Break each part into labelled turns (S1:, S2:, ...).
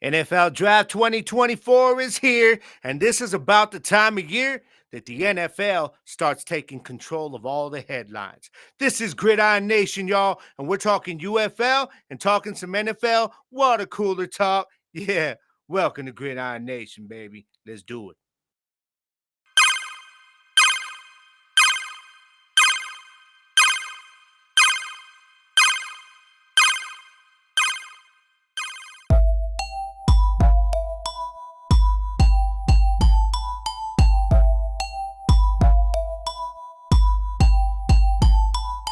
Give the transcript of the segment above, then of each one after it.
S1: NFL Draft 2024 is here, and this is about the time of year that the NFL starts taking control of all the headlines. This is Gridiron Nation, y'all, and we're talking UFL and talking some NFL water cooler talk. Yeah, welcome to Gridiron Nation, baby. Let's do it.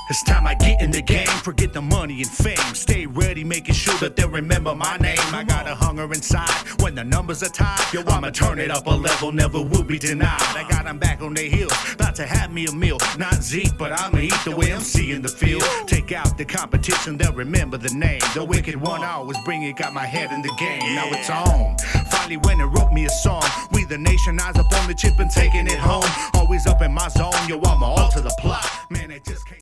S2: It's time I get in the game, forget the money and fame. Stay ready, making sure that they remember my name. I got a hunger inside when the numbers are tied. Yo, I'ma turn it up a level, never will be denied. I got them back on their heels, about to have me a meal. Not Zeke, but I'ma eat the way I'm seeing the field. Take out the competition, they'll remember the name. The wicked one I always bring it, got my head in the game. Now it's on. Finally went and wrote me a song. We the nation, eyes up on the chip and taking it home. Always up in my zone, yo, I'ma alter the plot. Man, it just can't.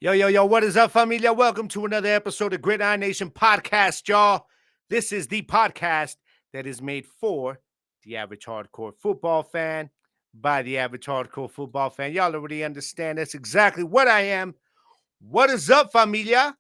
S1: Yo, what is up, familia? Welcome to another episode of Gridiron Nation Podcast, y'all. This is the podcast that is made for the average hardcore football fan, by the average hardcore football fan. Y'all already understand that's exactly what I am. What is up, familia?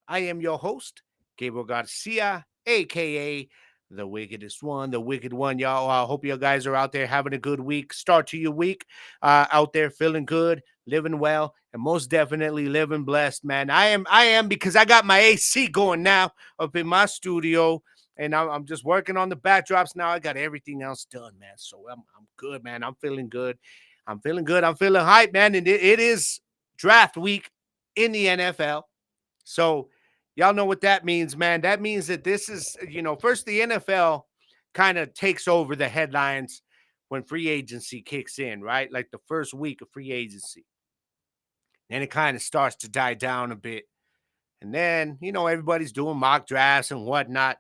S1: I am your host, Gabriel Garcia, a.k.a. the wickedest one, the wicked one, y'all. I hope you guys are out there having a good week. Start to your week, out there feeling good, living well, and most definitely living blessed, man. I am because I got my AC going now up in my studio, and I'm just working on the backdrops now. I got everything else done, man. So I'm good, man. I'm feeling good. I'm feeling hype, man. And it is draft week in the NFL. So y'all know what that means, man. That means that this is, first the NFL kind of takes over the headlines when free agency kicks in, right? Like the first week of free agency. Then it kind of starts to die down a bit. And then, everybody's doing mock drafts and whatnot.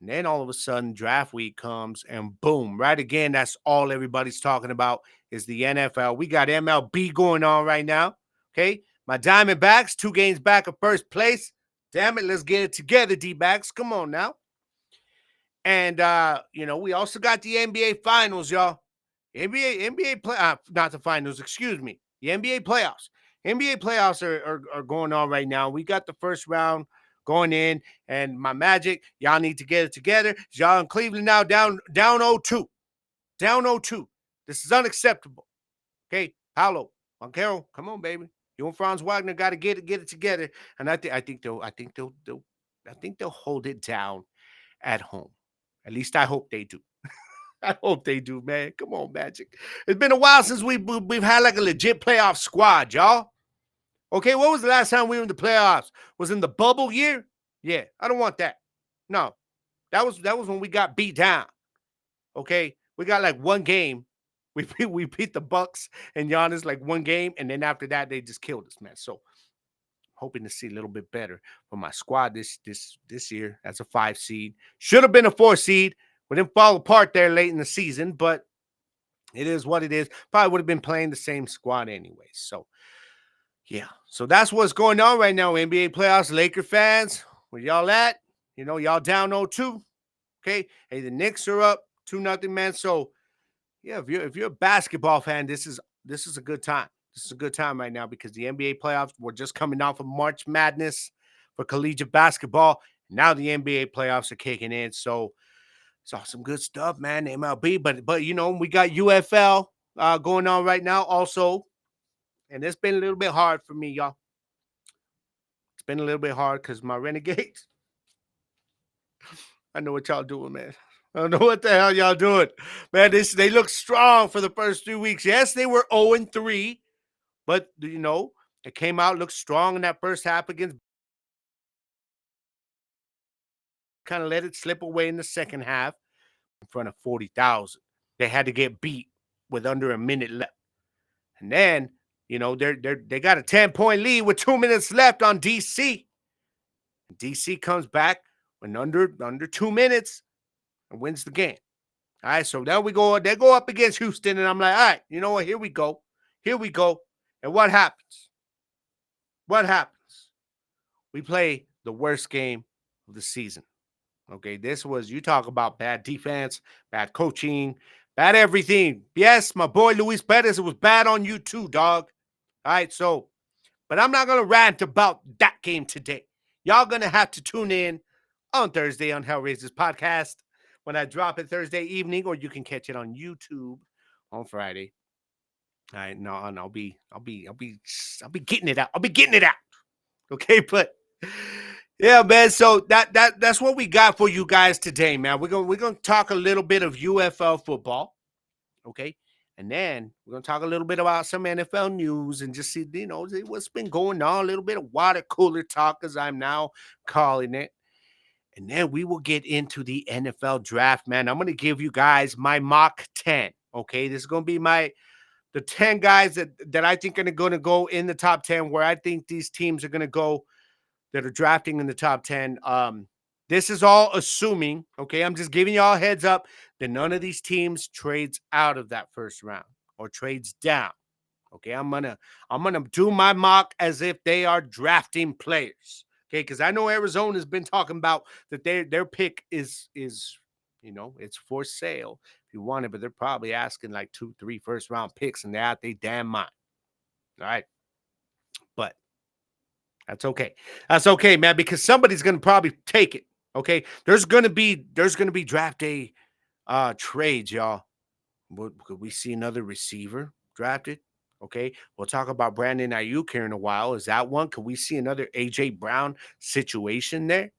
S1: And then all of a sudden, draft week comes and boom, right again, that's all everybody's talking about is the NFL. We got MLB going on right now, okay? My Diamondbacks, 2 games back of first place. Damn it, let's get it together, D-backs. Come on now. And, we also got the NBA Finals, y'all. Not the finals, excuse me. The NBA playoffs. NBA playoffs are going on right now. We got the first round going in, and my Magic, y'all need to get it together. Y'all in Cleveland now down 0-2. Down 0-2. This is unacceptable. Okay, Paolo, Moncaro, come on, baby. You and Franz Wagner got to get it together. And I think they'll hold it down at home. At least I hope they do. I hope they do, man. Come on, Magic. It's been a while since we've had like a legit playoff squad, y'all. Okay, what was the last time we were in the playoffs? Was in the bubble year? Yeah, I don't want that. No, that was when we got beat down. Okay, we got like one game. We beat the Bucks and Giannis like one game, and then after that they just killed us, man. So hoping to see a little bit better from my squad this year as a 5 seed. Should have been a 4 seed. We didn't fall apart there late in the season, but it is what it is. Probably would have been playing the same squad anyway. So, yeah. So that's what's going on right now. NBA playoffs, Laker fans, where y'all at? Y'all down 0-2. Okay. Hey, the Knicks are up 2-0, man. So, yeah, if you're a basketball fan, this is a good time. This is a good time right now because the NBA playoffs were just coming off of March Madness for collegiate basketball. Now the NBA playoffs are kicking in. So saw some good stuff, man. MLB, but we got UFL going on right now also, and it's been a little bit hard for me, y'all. It's been a little bit hard because my Renegades. I know what y'all doing, man. I don't know what the hell y'all doing, man. They look strong for the first 3 weeks. Yes, they were 0-3, but it came out looked strong in that first half against. Kind of let it slip away in the second half in front of 40,000. They had to get beat with under a minute left. And then, they got a 10-point lead with 2 minutes left on DC. DC comes back when under 2 minutes and wins the game. All right, so there we go. They go up against Houston, and I'm like, all right, you know what? Here we go. And what happens? We play the worst game of the season. Okay, this was, you talk about bad defense, bad coaching, bad everything. Yes, my boy Luis Perez, it was bad on you too, dog. All right, so, but I'm not gonna rant about that game today. Y'all gonna have to tune in on Thursday on Hellraiser's podcast when I drop it Thursday evening, or you can catch it on YouTube on Friday. All right, no, and I'll be getting it out. I'll be getting it out. Okay, but yeah, man. So that's what we got for you guys today, man. We're gonna talk a little bit of UFL football, okay, and then we're gonna talk a little bit about some NFL news and just see, what's been going on. A little bit of water cooler talk, as I'm now calling it, and then we will get into the NFL draft, man. I'm gonna give you guys my mock 10. Okay, this is gonna be the 10 guys that I think are going to go in the top 10, where I think these teams are going to go that are drafting in the top 10. This is all assuming, okay, I'm just giving y'all a heads up that none of these teams trades out of that first round or trades down. Okay, I'm gonna do my mock as if they are drafting players. Okay, because I know Arizona's been talking about that their pick is it's for sale if you want it, but they're probably asking like 2, 3 first round picks, and they're out they damn mind. All right, but that's okay. That's okay, man, because somebody's gonna probably take it. Okay, there's gonna be draft day trades, y'all. Could we see another receiver drafted? Okay, we'll talk about Brandon Ayuk here in a while. Is that one? Could we see another AJ Brown situation there?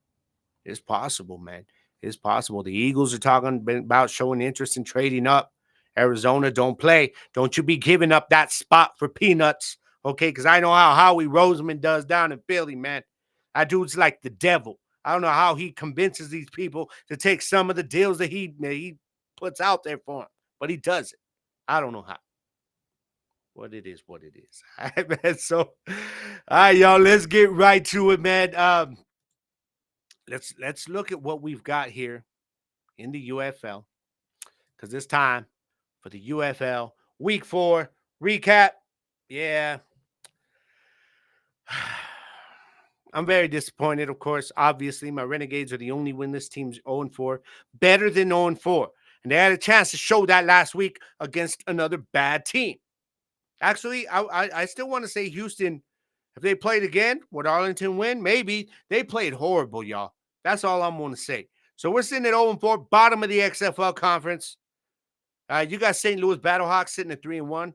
S1: It's possible, man. It's possible. The Eagles are talking about showing interest in trading up. Arizona, don't play. Don't you be giving up that spot for peanuts, okay? Because I know how Howie Roseman does down in Philly, man. That dude's like the devil. I don't know how he convinces these people to take some of the deals that he puts out there for him, but he does it. I don't know how. What it is, what it is. All right, man. So, all right, y'all, let's get right to it, man. Let's look at what we've got here in the UFL, because it's time for the UFL Week 4 recap. Yeah. I'm very disappointed, of course. Obviously, my Renegades are the only winless teams 0-4, better than 0-4. And they had a chance to show that last week against another bad team. Actually, I still want to say Houston, if they played again, would Arlington win? Maybe. They played horrible, y'all. That's all I'm going to say. So we're sitting at 0-4, bottom of the XFL conference. You got St. Louis Battlehawks sitting at 3-1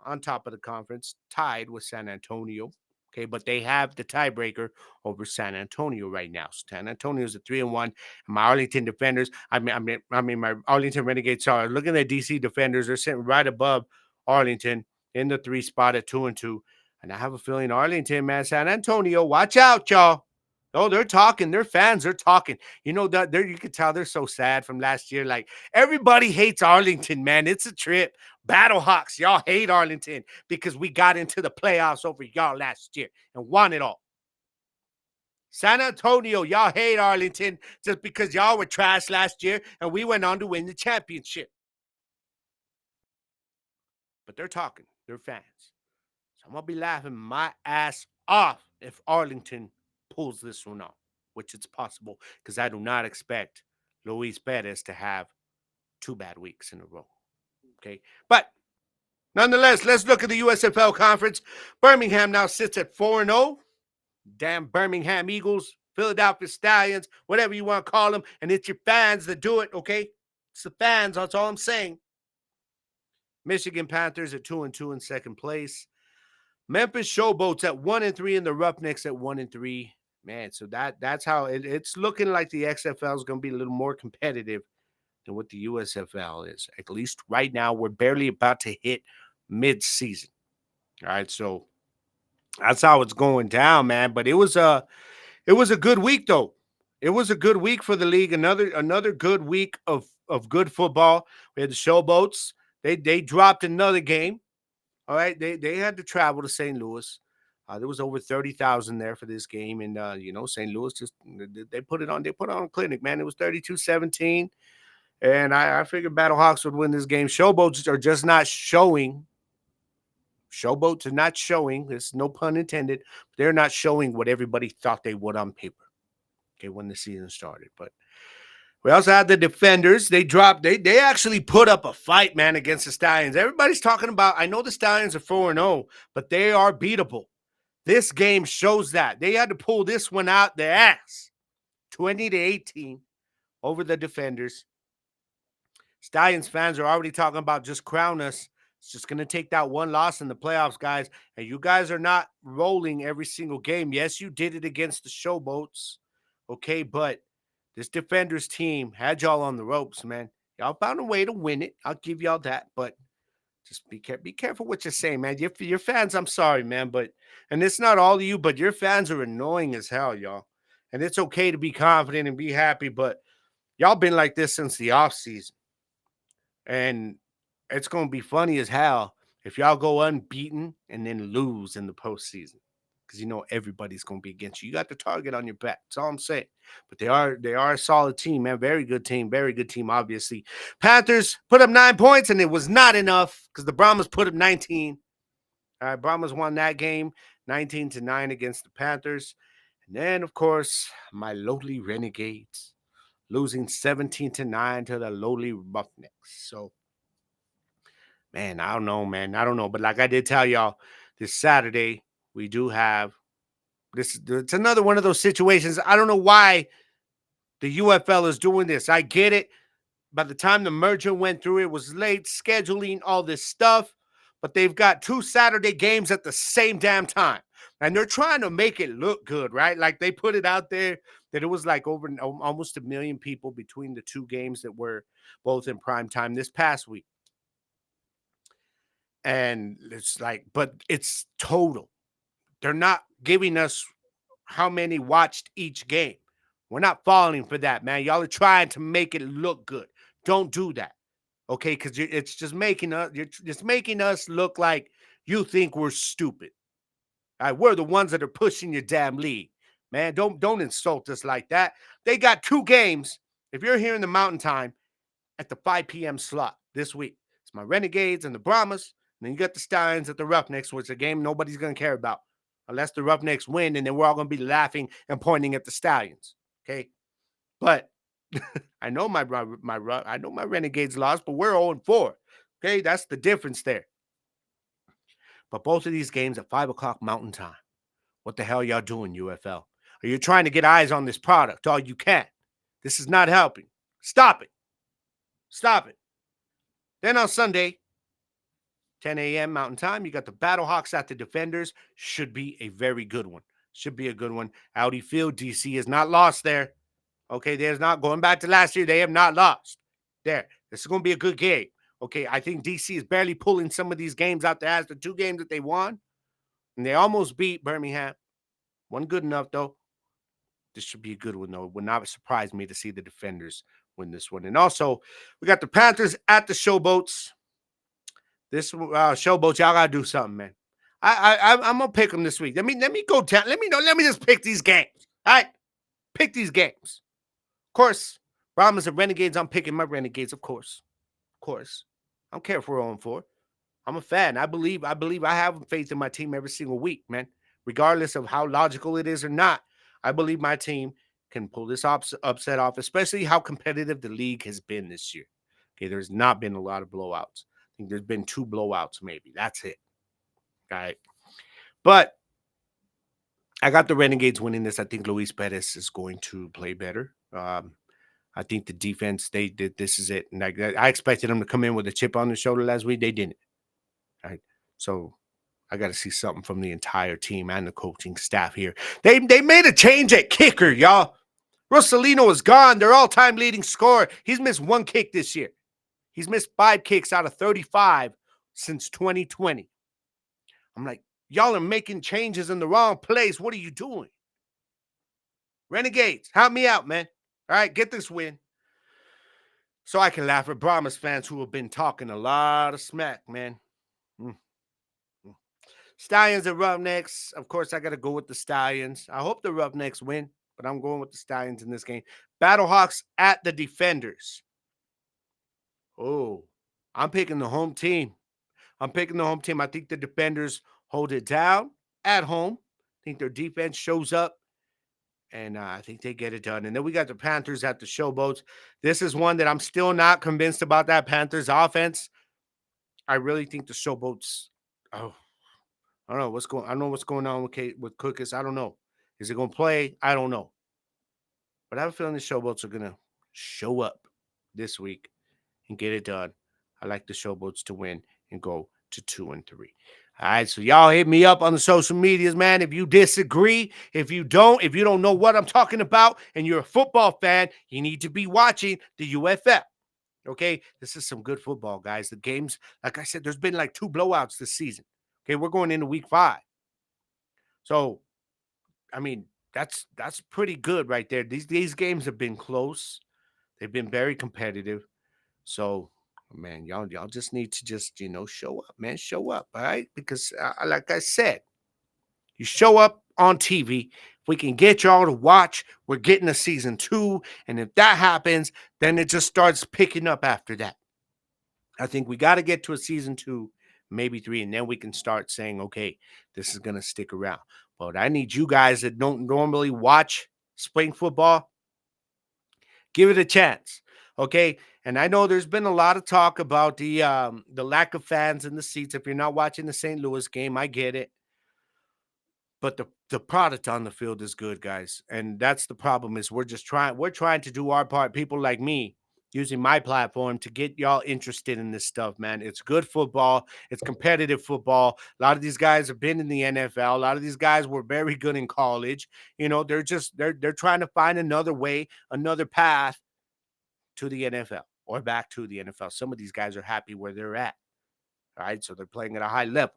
S1: on top of the conference, tied with San Antonio. Okay, but they have the tiebreaker over San Antonio right now. So San Antonio's at 3-1. And my Arlington defenders, my Arlington Renegades are looking at DC defenders. They're sitting right above Arlington in the 3 spot at 2-2. And I have a feeling Arlington, man, San Antonio, watch out, y'all. Oh, they're talking. Their fans are talking. You know that you can tell they're so sad from last year. Like everybody hates Arlington, man. It's a trip. Battlehawks, y'all hate Arlington because we got into the playoffs over y'all last year and won it all. San Antonio, y'all hate Arlington just because y'all were trash last year and we went on to win the championship. But they're talking. They're fans. So I'm going to be laughing my ass off if Arlington pulls this one off, which it's possible because I do not expect Luis Perez to have 2 bad weeks in a row. Okay. But nonetheless, let's look at the USFL conference. Birmingham now sits at 4-0. Damn Birmingham Eagles, Philadelphia Stallions, whatever you want to call them. And it's your fans that do it, okay? It's the fans, that's all I'm saying. Michigan Panthers at 2-2 in second place. Memphis Showboats at 1-3 and the Roughnecks at 1-3. Man, so that's how it's looking like the XFL is going to be a little more competitive than what the USFL is. At least right now, we're barely about to hit mid-season. All right, so that's how it's going down, man. But it was a good week though. It was a good week for the league. Another good week of good football. We had the Showboats. They dropped another game. All right, they had to travel to St. Louis. There was over 30,000 there for this game, and St. Louis just they put it on. They put on a clinic, man. It was 32-17, and I figured Battlehawks would win this game. Showboats are just not showing. Showboats are not showing. There's no pun intended. They're not showing what everybody thought they would on paper. Okay, when the season started, but We also had the defenders. They actually put up a fight, man, against the Stallions. Everybody's talking about, I know the Stallions are 4-0, but they are beatable. This game shows that. They had to pull this one out their ass. 20-18 over the defenders. Stallions fans are already talking about just crown us. It's just going to take that one loss in the playoffs, guys. And you guys are not rolling every single game. Yes, you did it against the Showboats. Okay, but this defenders team had y'all on the ropes, man. Y'all found a way to win it. I'll give y'all that. But just be careful what you say, man. Your fans, I'm sorry, man. And it's not all of you, but your fans are annoying as hell, y'all. And it's okay to be confident and be happy, but y'all been like this since the offseason. And it's going to be funny as hell if y'all go unbeaten and then lose in the postseason. Because you know everybody's going to be against you. You got the target on your back. That's all I'm saying. But they are a solid team, man. Very good team, obviously. Panthers put up 9 points, and it was not enough because the Brahmas put up 19. All right, Brahmas won that game 19-9 against the Panthers. And then, of course, my lowly Renegades losing 17-9 to the lowly Roughnecks. So, man, I don't know, man. I don't know. But like I did tell y'all, this Saturday, we do have this. It's another one of those situations. I don't know why the UFL is doing this. I get it. By the time the merger went through, it was late scheduling, all this stuff. But they've got 2 Saturday games at the same damn time. And they're trying to make it look good, right? Like they put it out there that it was like over almost 1 million people between the 2 games that were both in prime time this past week. And it's like, but it's total. They're not giving us how many watched each game. We're not falling for that, man. Y'all are trying to make it look good. Don't do that, okay? Because it's just making us. You're just making us look like you think we're stupid. All right, we're the ones that are pushing your damn league, man. Don't insult us like that. They got 2 games. If you're here in the Mountain Time at the 5 p.m. slot this week, it's my Renegades and the Brahmas. And then you got the Stallions at the Roughnecks, which is a game nobody's going to care about unless the Roughnecks win, and then we're all going to be laughing and pointing at the Stallions. Okay, but I know I know my Renegades lost, but we're 0-4. Okay, that's the difference there. But both of these games at 5 o'clock Mountain Time. What the hell y'all doing, UFL? Are you trying to get eyes on this product all you can? This is not helping. Stop it. Stop it. Then on Sunday, 10 a.m. Mountain Time, you got the Battlehawks at the Defenders. Should be a very good one. Should be a good one. Audi Field, DC is not lost there. Okay, there's not going back to last year. They have not lost. There. This is going to be a good game. Okay, I think DC is barely pulling some of these games out the ass. The 2 games that they won, and they almost beat Birmingham. One good enough, though. This should be a good one, though. It would not surprise me to see the Defenders win this one. And also, we got the Panthers at the Showboats. This Showboats, y'all gotta do something, man. I'm gonna pick them this week. Let me go down. Let me just pick these games. All right, pick these games. Of course, Brahmas and Renegades. I'm picking my Renegades, of course. Of course, I don't care if we're 0-4. I'm a fan. I have faith in my team every single week, man. Regardless of how logical it is or not, I believe my team can pull this upset off, especially how competitive the league has been this year. Okay, there's not been a lot of blowouts. I think there's been 2 blowouts, maybe. That's it. All right. But I got the Renegades winning this. I think Luis Perez is going to play better. I think the defense, they did. This is it. And I expected them to come in with a chip on their shoulder last week. They didn't. All right. So I got to see something from the entire team and the coaching staff here. They made a change at kicker, y'all. Rosalino is gone. Their all-time leading scorer. He's missed 1 kick this year. He's missed 5 kicks out of 35 since 2020. I'm like, y'all are making changes in the wrong place. What are you doing? Renegades, help me out, man. All right, get this win. So I can laugh at Brahmas fans who have been talking a lot of smack, man. Stallions and Roughnecks. Of course, I got to go with the Stallions. I hope the Roughnecks win, but I'm going with the Stallions in this game. Battlehawks at the Defenders. Oh, I'm picking the home team. I think the Defenders hold it down at home. I think their defense shows up And I think they get it done. And then we got the Panthers at the Showboats. This is one that I'm still not convinced about that Panthers offense. I really think the Showboats. Oh, I don't know what's going. I don't know what's going on with Cookus. I don't know. Is it going to play? I don't know. But I have a feeling the Showboats are going to show up this week and get it done. I like the Showboats to win and go to 2-3. All right, so y'all hit me up on the social medias, man. If you disagree, if you don't know what I'm talking about, and you're a football fan, you need to be watching the UFL. Okay, this is some good football, guys. The games, like I said, there's been like 2 blowouts this season. Okay, we're going into week 5. So, I mean, that's pretty good right there. These games have been close. They've been very competitive. So, man, y'all just need to just, show up, man. Show up, all right? Because like I said, you show up on TV. If we can get y'all to watch, we're getting a season 2. And if that happens, then it just starts picking up after that. I think we got to get to a season 2, maybe 3, and then we can start saying, okay, this is going to stick around. But I need you guys that don't normally watch spring football, give it a chance, okay? And I know there's been a lot of talk about the lack of fans in the seats. If you're not watching the St. Louis game, I get it. But the product on the field is good, guys. And that's the problem is we're trying to do our part. People like me using my platform to get y'all interested in this stuff, man. It's good football. It's competitive football. A lot of these guys have been in the NFL. A lot of these guys were very good in college. They're trying to find another way, another path to the NFL or back to the NFL. Some of these guys are happy where they're at. All right. So they're playing at a high level,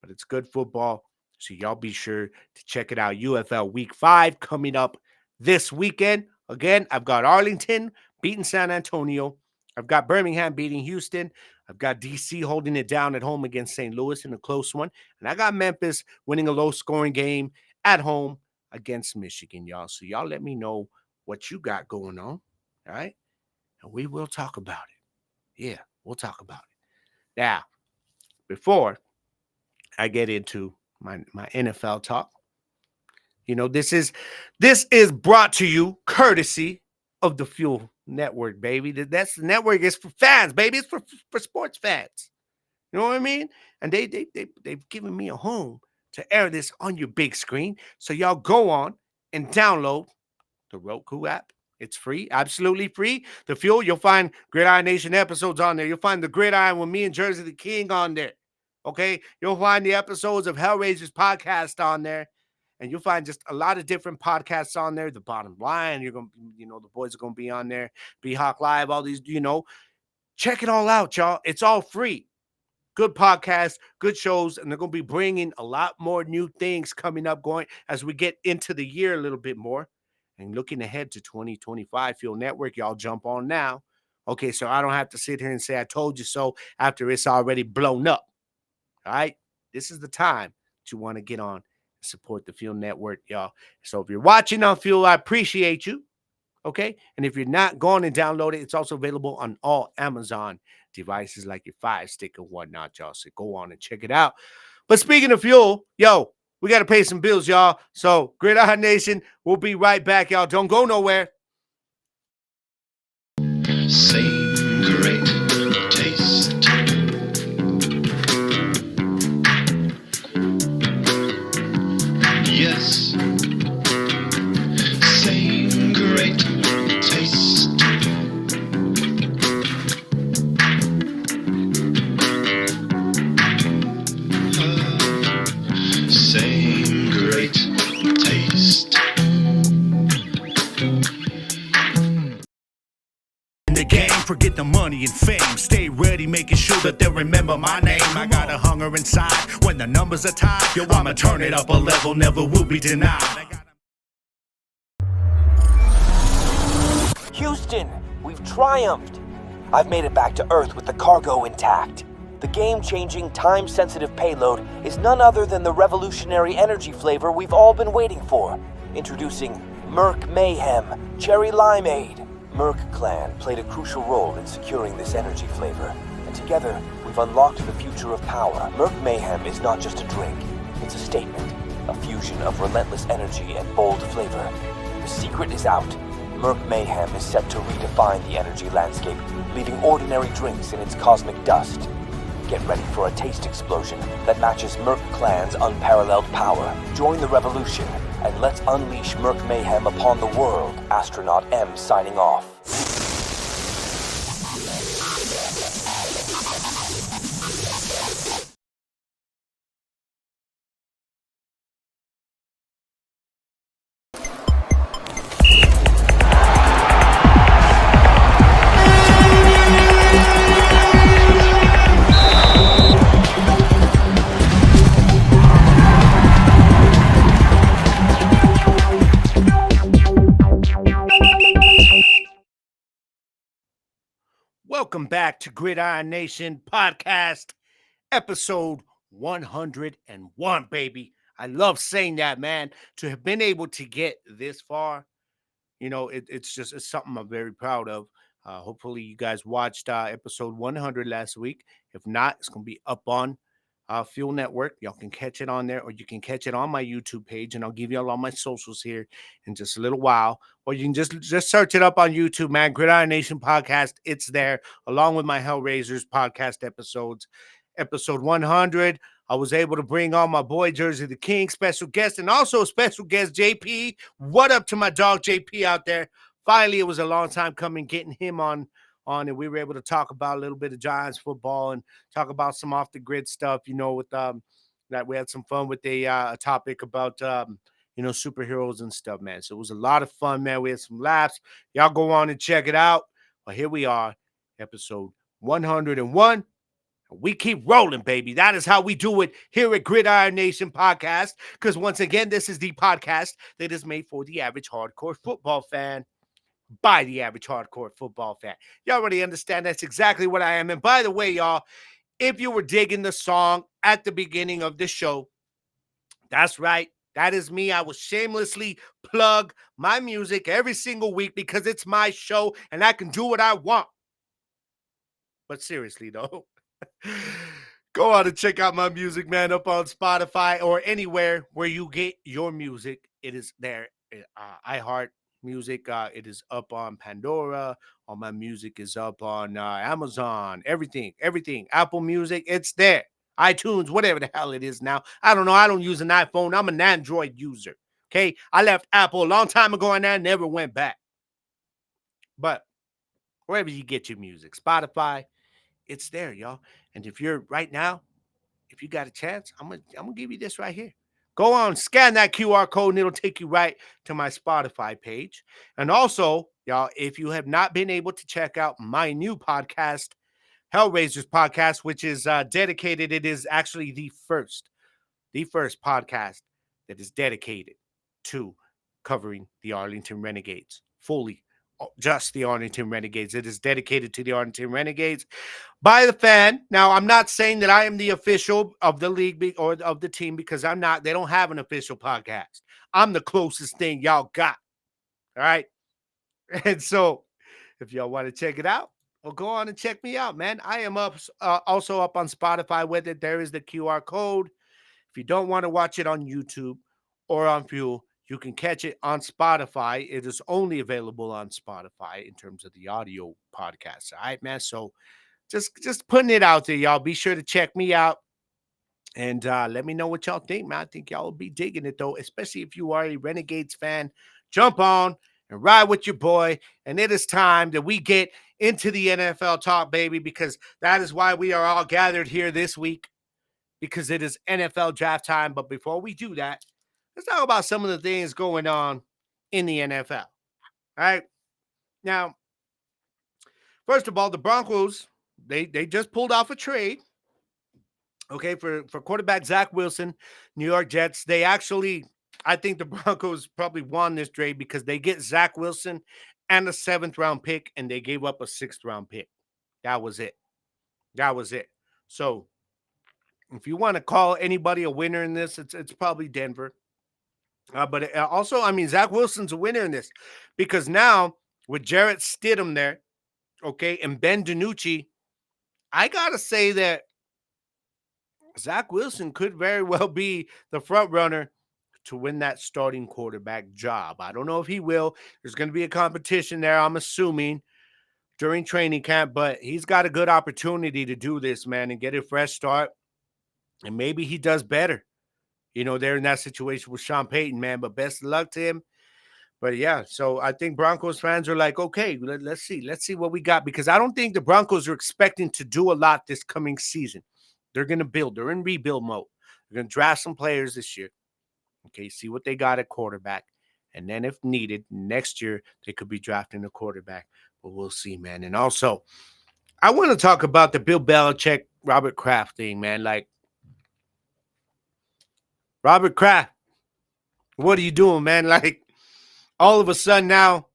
S1: but it's good football. So y'all be sure to check it out. UFL Week 5 coming up this weekend. Again, I've got Arlington beating San Antonio. I've got Birmingham beating Houston. I've got DC holding it down at home against St. Louis in a close one. And I got Memphis winning a low-scoring game at home against Michigan, y'all. So y'all let me know what you got going on, all right? And we will talk about it. Yeah, we'll talk about it. Now, before I get into my NFL talk, this is brought to you courtesy of the Fuel Network, baby. That's the network is for fans, baby. It's for sports fans. You know what I mean? And they've given me a home to air this on your big screen. So y'all go on and download the Roku app. It's free, absolutely free. The Fuel, you'll find Gridiron Nation episodes on there. You'll find the Gridiron with me and Jerzey Tha King on there. Okay, you'll find the episodes of Hellraiser's podcast on there, and you'll find just a lot of different podcasts on there. The Bottom Line, you're gonna, the boys are gonna be on there. B-Hawk Live, all these, check it all out, y'all. It's all free. Good podcasts, good shows, and they're gonna be bringing a lot more new things coming up, going as we get into the year a little bit more, and looking ahead to 2025. Fuel Network, y'all jump on now. Okay, so I don't have to sit here and say I told you so after it's already blown up. All right, this is the time that you want to get on and support the Fuel Network, y'all. So if you're watching on Fuel, I appreciate you. Okay, and if you're not, going and download it. It's also available on all Amazon devices like your Fire Stick and whatnot, y'all. So go on and check it out. But speaking of Fuel, yo, we got to pay some bills, y'all. So Gridiron Nation, we'll be right back, y'all. Don't go nowhere.
S3: Same great taste. Yes, same great taste. Same great taste.
S2: In the game, forget the money and fame. Stay ready, making sure that they remember my name. I got a hunger inside when the numbers are tied. Yo, I'ma turn it up a level, never will be denied.
S4: Houston, we've triumphed. I've made it back to Earth with the cargo intact. The game-changing, time-sensitive payload is none other than the revolutionary energy flavor we've all been waiting for. Introducing Merc Mayhem Cherry Limeade. Merc Clan played a crucial role in securing this energy flavor, and together we've unlocked the future of power. Merc Mayhem is not just a drink, it's a statement. a fusion of relentless energy and bold flavor. The secret is out. Merc Mayhem is set to redefine the energy landscape, leaving ordinary drinks in its cosmic dust. Get ready for a taste explosion that matches Merc Clan's unparalleled power. Join the revolution, and let's unleash Merc Mayhem upon the world. Astronaut M signing off.
S1: Welcome back to Gridiron Nation Podcast, episode 101, baby. I love saying that, man. To have been able to get this far, it's something I'm very proud of. Hopefully, you guys watched episode 100 last week. If not, it's going to be up on Fuel Network. Y'all can catch it on there, or you can catch it on my YouTube page, and I'll give you all my socials here in just a little while. Or you can just search it up on YouTube, man. Gridiron Nation Podcast. It's there, along with my Hellraisers podcast episodes. Episode 100, I was able to bring on my boy Jerzey Tha King, special guest, and also special guest JP. What up to my dog JP out there? Finally, it was a long time coming getting him on, and we were able to talk about a little bit of Giants football and talk about some off the grid stuff. With that we had some fun with a topic about superheroes and stuff, man. So it was a lot of fun, man. We had some laughs. Y'all go on and check it out. But here we are, episode 101. We keep rolling, baby. That is how we do it here at Gridiron Nation Podcast. Because once again, this is the podcast that is made for the average hardcore football fan by the average hardcore football fan. You already understand that's exactly what I am. And by the way, y'all, if you were digging the song at the beginning of the show, that's right. That is me. I will shamelessly plug my music every single week because it's my show and I can do what I want. But seriously, though, go on and check out my music, man, up on Spotify or anywhere where you get your music. It is there. iHeart Music. It is up on Pandora. All my music is up on Amazon. Everything. Apple Music. It's there. iTunes, whatever the hell it is now. I don't know. I don't use an iPhone. I'm an Android user. Okay. I left Apple a long time ago and I never went back. But wherever you get your music, Spotify, it's there, y'all. And if you're right now, if you got a chance, I'm gonna give you this right here. Go on, scan that QR code, and it'll take you right to my Spotify page. And also, y'all, if you have not been able to check out my new podcast, Hellraisers Podcast, which is dedicated, it is actually the first podcast that is dedicated to covering the Arlington Renegades fully. Just the Arlington Renegades. It is dedicated to the Arlington Renegades by the fan. Now, I'm not saying that I am the official of the league or of the team because I'm not. They don't have an official podcast. I'm the closest thing y'all got. All right. And so if y'all want to check it out, well, go on and check me out, man. I am also up on Spotify with it. There is the QR code. If you don't want to watch it on YouTube or on Fuel, you can catch it on Spotify. It is only available on Spotify in terms of the audio podcast. All right, man. So just putting it out there, y'all. Be sure to check me out and let me know what y'all think, man. I think y'all will be digging it, though, especially if you are a Renegades fan. Jump on and ride with your boy. And it is time that we get into the NFL talk, baby, because that is why we are all gathered here this week, because it is NFL draft time. But before we do that, let's talk about some of the things going on in the NFL. All right. Now, first of all, the Broncos, they just pulled off a trade. Okay, for quarterback Zach Wilson, New York Jets. They actually, I think the Broncos probably won this trade because they get Zach Wilson and a 7th-round pick, and they gave up a 6th-round pick. That was it. So if you want to call anybody a winner in this, it's probably Denver. But also, I mean, Zach Wilson's a winner in this because now with Jarrett Stidham there, okay, and Ben DiNucci, I got to say that Zach Wilson could very well be the front runner to win that starting quarterback job. I don't know if he will. There's going to be a competition there, I'm assuming, during training camp, but he's got a good opportunity to do this, man, and get a fresh start. And maybe he does better. They're in that situation with Sean Payton, man, but best of luck to him. But yeah, so I think Broncos fans are like, okay, let's see what we got, because I don't think the Broncos are expecting to do a lot this coming season. They're going to build. They're in rebuild mode. They're going to draft some players this year. Okay, see what they got at quarterback. And then if needed, next year, they could be drafting a quarterback. But we'll see, man. And also, I want to talk about the Bill Belichick, Robert Kraft thing, man. Like, Robert Kraft, what are you doing, man? Like, all of a sudden now,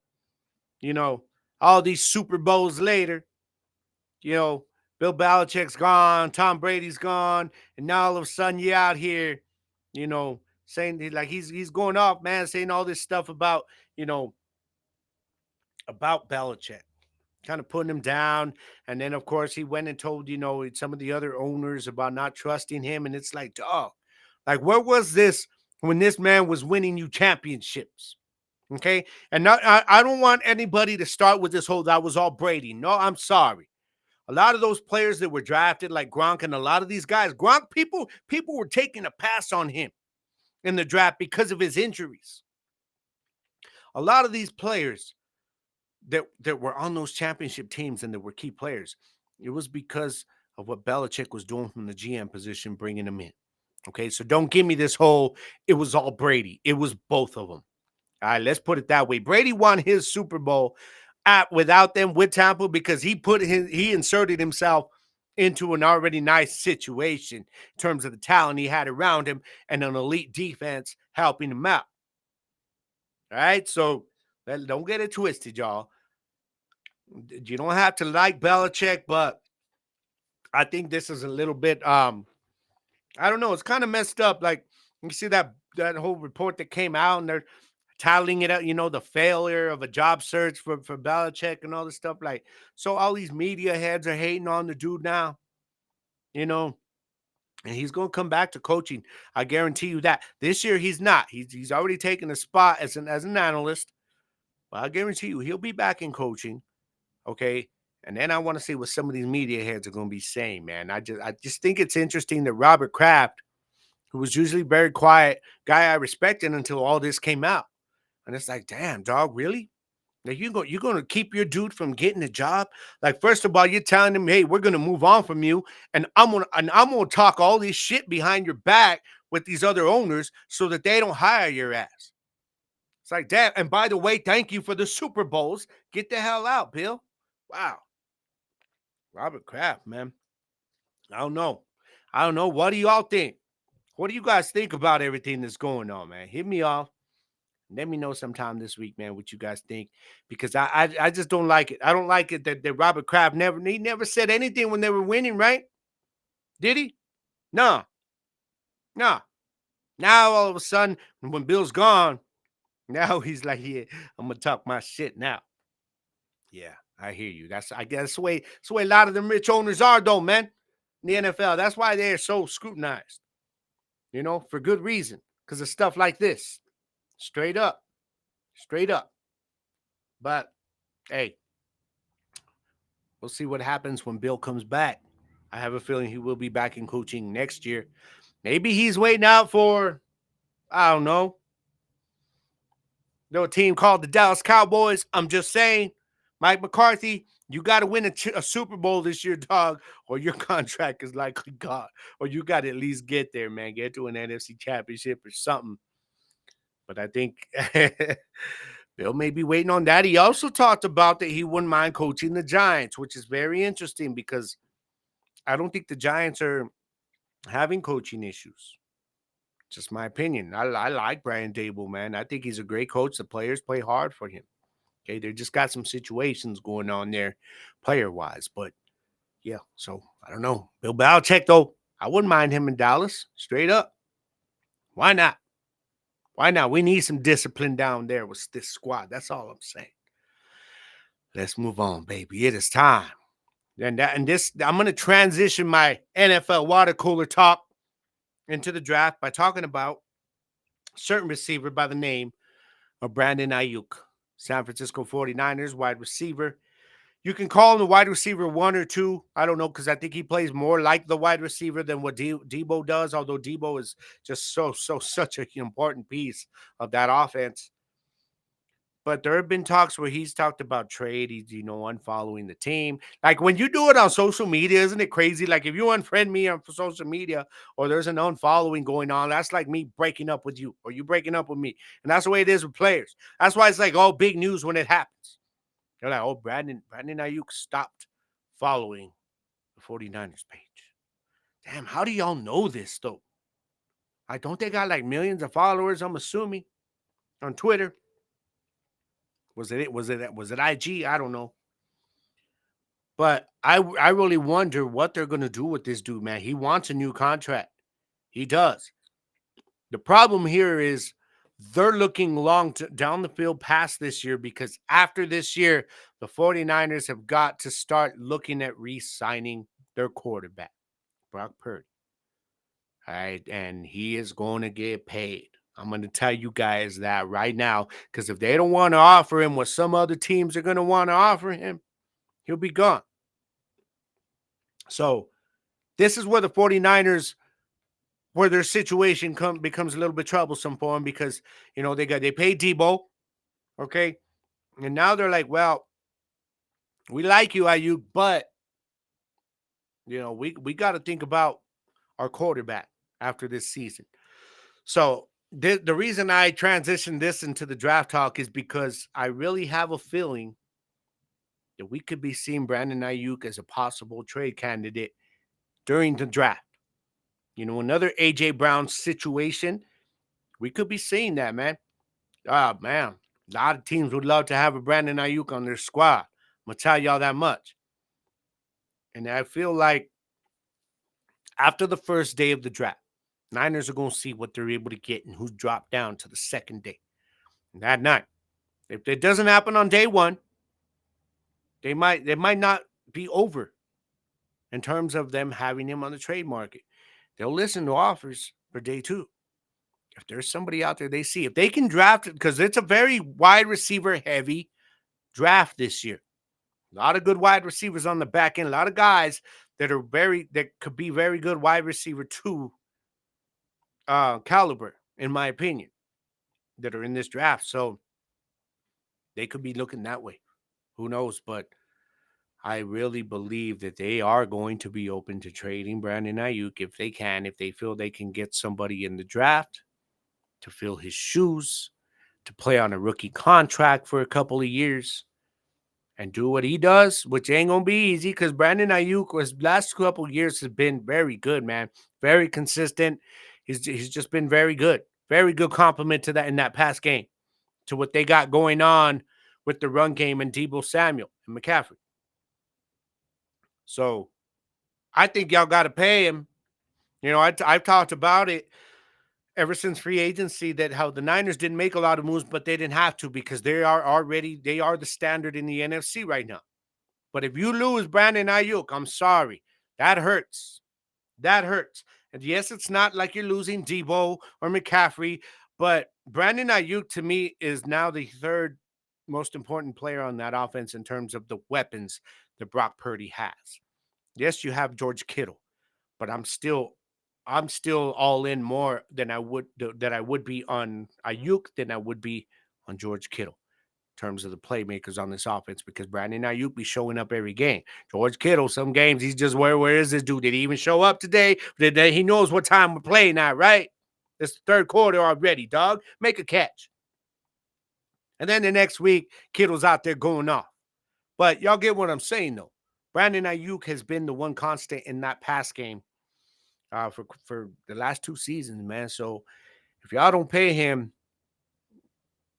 S1: all these Super Bowls later, Bill Belichick's gone, Tom Brady's gone, and now all of a sudden you're out here, saying like he's going off, man, saying all this stuff about, about Belichick, kind of putting him down. And then of course he went and told, some of the other owners about not trusting him. And it's like, dog, like where was this when this man was winning you championships? Okay. And not, I don't want anybody to start with this whole that was all Brady. No, I'm sorry. A lot of those players that were drafted, like Gronk and a lot of these guys, Gronk, people were taking a pass on him in the draft because of his injuries. A lot of these players that were on those championship teams and that were key players, it was because of what Belichick was doing from the GM position, bringing them in. Okay, so don't give me this whole, it was all Brady. It was both of them. All right, let's put it that way. Brady won his Super Bowl without them with Tampa because he inserted himself into an already nice situation in terms of the talent he had around him and an elite defense helping him out. All right, so don't get it twisted, y'all. You don't have to like Belichick, but I think this is a little bit I don't know, it's kind of messed up. Like you see that whole report that came out and they're tallying it out, the failure of a job search for Belichick and all this stuff. Like, so all these media heads are hating on the dude now, and he's going to come back to coaching. I guarantee you that. This year he's not. He's already taken a spot as an analyst, but I guarantee you he'll be back in coaching. Okay. And then I want to see what some of these media heads are going to be saying, man. I just think it's interesting that Robert Kraft, who was usually very quiet, guy I respected until all this came out. And it's like, damn, dog, really? Like you're going to keep your dude from getting a job? Like, first of all, you're telling him, hey, we're going to move on from you, and I'm gonna talk all this shit behind your back with these other owners so that they don't hire your ass. It's like, damn. And by the way, thank you for the Super Bowls. Get the hell out, Bill. Wow. Robert Kraft, man. I don't know. What do y'all think? What do you guys think about everything that's going on, man? Hit me off. Let me know sometime this week, man, what you guys think, because I just don't like it. I don't like it that Robert Kraft never said anything when they were winning, right? Did he? No. No. Now all of a sudden, when Bill's gone, now he's like, yeah, I'm gonna talk my shit now. Yeah, I hear you. I guess that's the way a lot of them rich owners are, though, man. In the NFL. That's why they're so scrutinized. For good reason. Because of stuff like this. Straight up. Straight up. But hey, we'll see what happens when Bill comes back. I have a feeling he will be back in coaching next year. Maybe he's waiting out for, I don't know, a team called the Dallas Cowboys. I'm just saying, Mike McCarthy, you got to win a Super Bowl this year, dog, or your contract is likely gone. Or you got to at least get there, man. Get to an NFC championship or something. But I think Bill may be waiting on that. He also talked about that he wouldn't mind coaching the Giants, which is very interesting because I don't think the Giants are having coaching issues. Just my opinion. I like Brian Dable, man. I think he's a great coach. The players play hard for him. Okay, they just got some situations going on there player-wise. But, yeah, so I don't know. Bill Belichick, though, I wouldn't mind him in Dallas. Straight up. Why not? Why not? We need some discipline down there with this squad. That's all I'm saying. Let's move on, baby. It is time. And this, I'm going to transition my NFL water cooler talk into the draft by talking about certain receiver by the name of Brandon Ayuk, San Francisco 49ers wide receiver. You can call him the wide receiver 1 or 2. I don't know, because I think he plays more like the wide receiver than what Debo does, although Debo is just such an important piece of that offense. But there have been talks where he's talked about trade. He's, unfollowing the team. Like when you do it on social media, isn't it crazy? Like if you unfriend me on social media or there's an unfollowing going on, that's like me breaking up with you or you breaking up with me. And that's the way it is with players. That's why it's like all big news when it happens. They're like, oh, Brandon Ayuk stopped following the 49ers page. Damn, how do y'all know this though? I don't they got like millions of followers, I'm assuming, on Twitter. Was it IG? I don't know. But I really wonder what they're gonna do with this dude, man. He wants a new contract. He does. The problem here is they're looking down the field past this year, because after this year, the 49ers have got to start looking at re-signing their quarterback, Brock Purdy. All right, and he is going to get paid. I'm going to tell you guys that right now, because if they don't want to offer him what some other teams are going to want to offer him, he'll be gone. So this is where the 49ers, where their situation becomes a little bit troublesome for them, because they paid Debo, okay, and now they're like, well, we like you, Ayuk, but we got to think about our quarterback after this season. So the reason I transitioned this into the draft talk is because I really have a feeling that we could be seeing Brandon Ayuk as a possible trade candidate during the draft. Another A.J. Brown situation, we could be seeing that, man. Oh, man. A lot of teams would love to have a Brandon Ayuk on their squad. I'm going to tell y'all that much. And I feel like after the first day of the draft, Niners are going to see what they're able to get and who's dropped down to the second day. And that night, if it doesn't happen on day one, they might not be over in terms of them having him on the trade market. They'll listen to offers for day two. If there's somebody out there they see, if they can draft it, because it's a very wide receiver heavy draft this year. A lot of good wide receivers on the back end. A lot of guys that could be very good wide receiver 2 caliber, in my opinion, that are in this draft. So they could be looking that way. Who knows? But I really believe that they are going to be open to trading Brandon Ayuk if they can, if they feel they can get somebody in the draft to fill his shoes, to play on a rookie contract for a couple of years and do what he does, which ain't going to be easy, because Brandon Ayuk was last couple of years has been very good, man. Very consistent. He's just been very good. Very good compliment to that in that past game, to what they got going on with the run game and Debo Samuel and McCaffrey. So I think y'all got to pay him. I've talked about it ever since free agency, that how the Niners didn't make a lot of moves, but they didn't have to, because they are the standard in the NFC right now. But if you lose Brandon Ayuk, I'm sorry. That hurts. That hurts. And yes, it's not like you're losing Debo or McCaffrey, but Brandon Ayuk to me is now the third most important player on that offense in terms of the weapons that Brock Purdy has. Yes, you have George Kittle, but I'm still all in more than I would be on Ayuk than I would be on George Kittle in terms of the playmakers on this offense, because Brandon Ayuk be showing up every game. George Kittle, some games he's just where is this dude? Did he even show up today? He knows what time we're playing at, right? It's the third quarter already, dog. Make a catch. And then the next week, Kittle's out there going off. But y'all get what I'm saying, though. Brandon Ayuk has been the one constant in that pass game for the last 2 seasons, man. So if y'all don't pay him,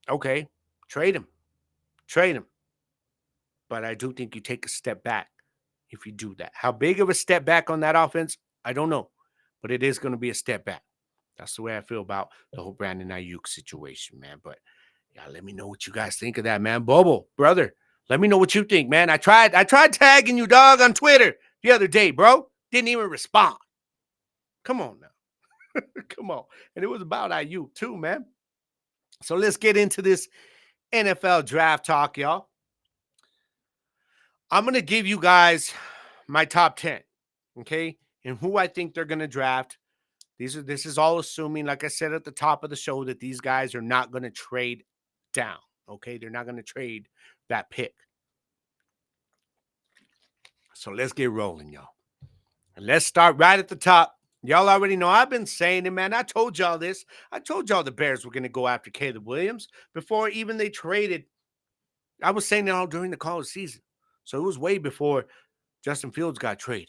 S1: okay, trade him. But I do think you take a step back if you do that. How big of a step back on that offense, I don't know. But it is going to be a step back. That's the way I feel about the whole Brandon Ayuk situation, man. But yeah, let me know what you guys think of that, man. Bobo, brother, let me know what you think, man. I tried tagging you, dog, on Twitter the other day, bro. Didn't even respond. Come on now. Come on. And it was about IU too, man. So let's get into this NFL draft talk, y'all. I'm going to give you guys my top 10, okay? And who I think they're going to draft. This is all assuming, like I said at the top of the show, that these guys are not going to trade down, okay? They're not going to trade that pick. So let's get rolling, y'all. And let's start right at the top. Y'all already know I've been saying it, man. I told y'all this. I told y'all the Bears were going to go after Caleb Williams before even they traded. I was saying it all during the college season. So it was way before Justin Fields got traded.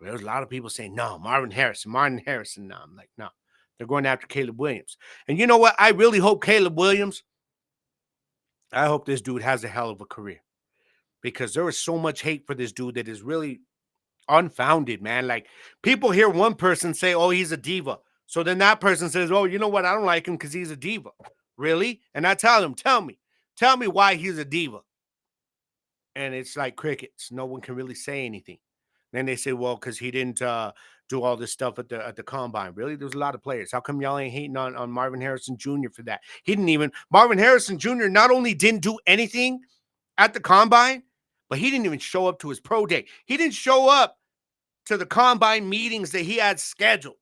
S1: There was a lot of people saying, no, Marvin Harrison. No, I'm like, no. They're going after Caleb Williams. And you know what? I really hope Caleb Williams, I hope this dude has a hell of a career. Because there is so much hate for this dude that is really unfounded, man. Like, people hear one person say, oh, he's a diva. So then that person says, oh, you know what? I don't like him because he's a diva. Really? And I tell them, tell me why he's a diva. And it's like crickets. No one can really say anything. Then they say, well, because he didn't do all this stuff at the combine. Really? There's a lot of players. How come y'all ain't hating on Marvin Harrison Jr. for that? He didn't even, Marvin Harrison Jr. not only didn't do anything at the combine, but he didn't even show up to his pro day. He didn't show up to the combine meetings that he had scheduled.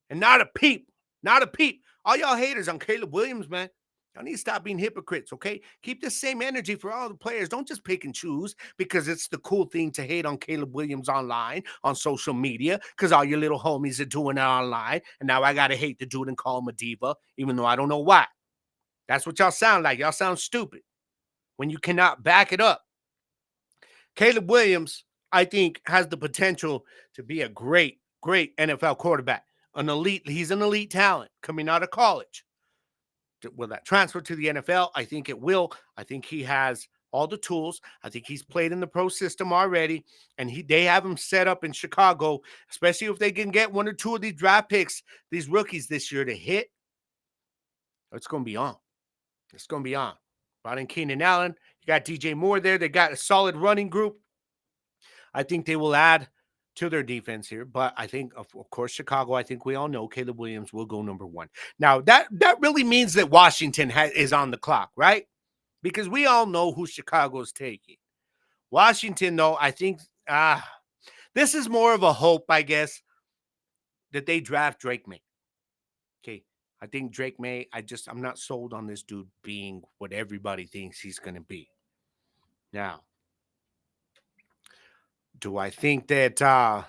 S1: And not a peep. Not a peep. All y'all haters on Caleb Williams, man. Y'all need to stop being hypocrites, okay? Keep the same energy for all the players. Don't just pick and choose because it's the cool thing to hate on Caleb Williams online, on social media, because all your little homies are doing it online. And now I got to hate the dude and call him a diva, even though I don't know why. That's what y'all sound like. Y'all sound stupid when you cannot back it up. Caleb Williams, I think, has the potential to be a great, great NFL quarterback. He's an elite talent coming out of college. Will that transfer to the NFL? I think it will. I think he has all the tools. I think he's played in the pro system already, and they have him set up in Chicago, especially if they can get one or two of these draft picks, these rookies this year to hit. It's going to be on. It's going to be on. Brought in Keenan Allen. You got DJ Moore there. They got a solid running group. I think they will add to their defense here. But I think, of course, Chicago, I think we all know Caleb Williams will go number one. Now, that really means that Washington is on the clock, right? Because we all know who Chicago's taking. Washington, though, I think this is more of a hope, I guess, that they draft Drake May. Okay. I think Drake May, I'm not sold on this dude being what everybody thinks he's going to be. Now, do I think that the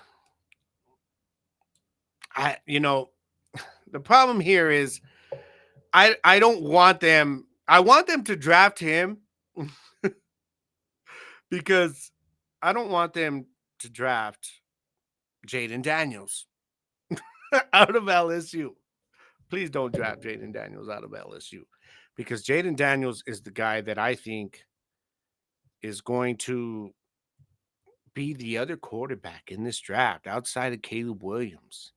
S1: problem here is I don't want them. I want them to draft him because I don't want them to draft Jaden Daniels out of LSU. Please don't draft Jaden Daniels out of LSU because Jaden Daniels is the guy that I think is going to be the other quarterback in this draft outside of Caleb Williams.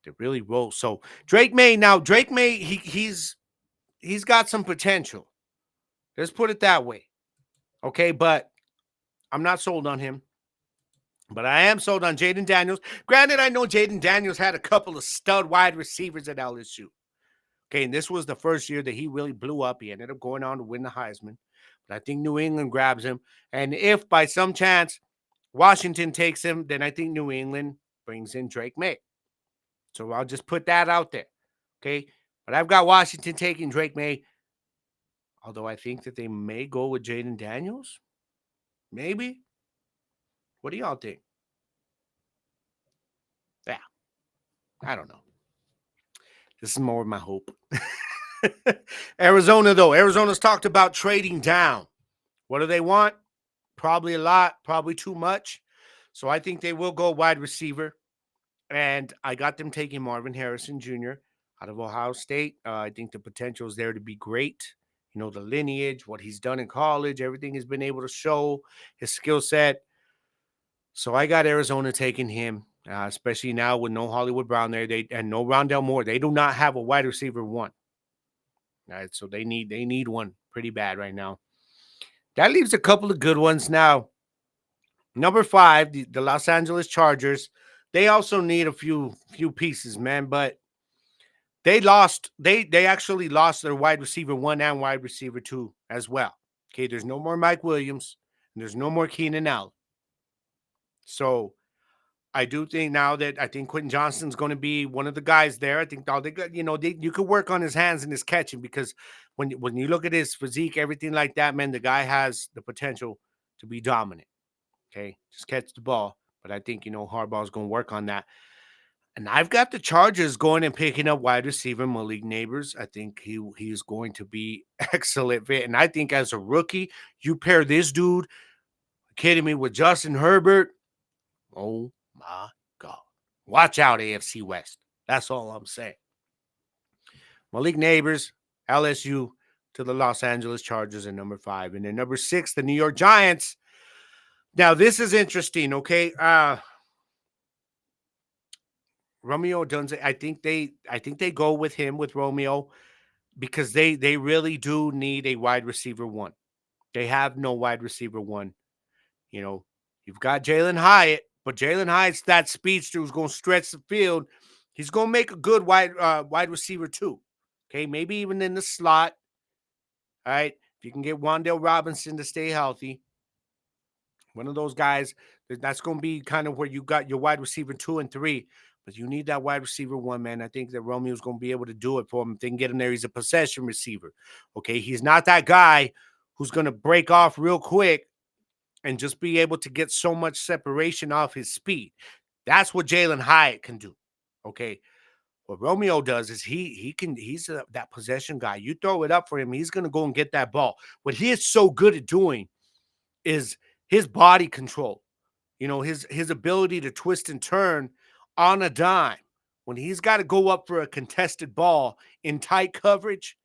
S1: They really roll. So Drake May, he's got some potential. Let's put it that way. Okay, but I'm not sold on him. But I am sold on Jaden Daniels. Granted, I know Jaden Daniels had a couple of stud wide receivers at LSU. Okay, and this was the first year that he really blew up. He ended up going on to win the Heisman. But I think New England grabs him. And if by some chance Washington takes him, then I think New England brings in Drake May. So I'll just put that out there. Okay, but I've got Washington taking Drake May. Although I think that they may go with Jaden Daniels. Maybe. What do y'all think? Yeah. I don't know. This is more of my hope. Arizona, though. Arizona's talked about trading down. What do they want? Probably a lot. Probably too much. So I think they will go wide receiver. And I got them taking Marvin Harrison Jr. out of Ohio State. I think the potential is there to be great. You know, the lineage, what he's done in college, everything he's been able to show, his skill set. So I got Arizona taking him, especially now with no Hollywood Brown there, and no Rondell Moore. They do not have a wide receiver one. All right, so they need one pretty bad right now. That leaves a couple of good ones now. Number 5, the Los Angeles Chargers. they also need a few pieces, man. But they lost. They actually lost their wide receiver 1 and wide receiver 2 as well. Okay, there's no more Mike Williams and there's no more Keenan Allen. So I do think now that I think Quentin Johnston's going to be one of the guys there. I think all they got, you could work on his hands and his catching, because when you look at his physique, everything like that, man, the guy has the potential to be dominant. Okay, just catch the ball. But I think Harbaugh's going to work on that. And I've got the Chargers going and picking up wide receiver Malik Neighbors. I think he's going to be excellent fit. And I think as a rookie, you pair this dude, kidding me, with Justin Herbert. Oh my God. Watch out, AFC West. That's all I'm saying. Malik Neighbors, LSU to the Los Angeles Chargers at number 5. And then number 6, the New York Giants. Now, this is interesting, okay? Romeo Dunze, I think they go with him, with Romeo, because they really do need a wide receiver 1. They have no wide receiver 1. You've got Jalen Hyatt, but Jalen Hyatt's that speedster who's going to stretch the field. He's going to make a good wide receiver 2. Okay, maybe even in the slot. All right, if you can get Wan'Dale Robinson to stay healthy, one of those guys, that's going to be kind of where you got your wide receiver 2 and 3. But you need that wide receiver 1, man. I think that Romeo's going to be able to do it for him. If they can get him there, he's a possession receiver. Okay, he's not that guy who's going to break off real quick and just be able to get so much separation off his speed. That's what Jalen Hyatt can do. Okay. What Romeo does is he's that possession guy. You throw it up for him, he's going to go and get that ball. What he is so good at doing is his body control. His ability to twist and turn on a dime. When he's got to go up for a contested ball in tight coverage,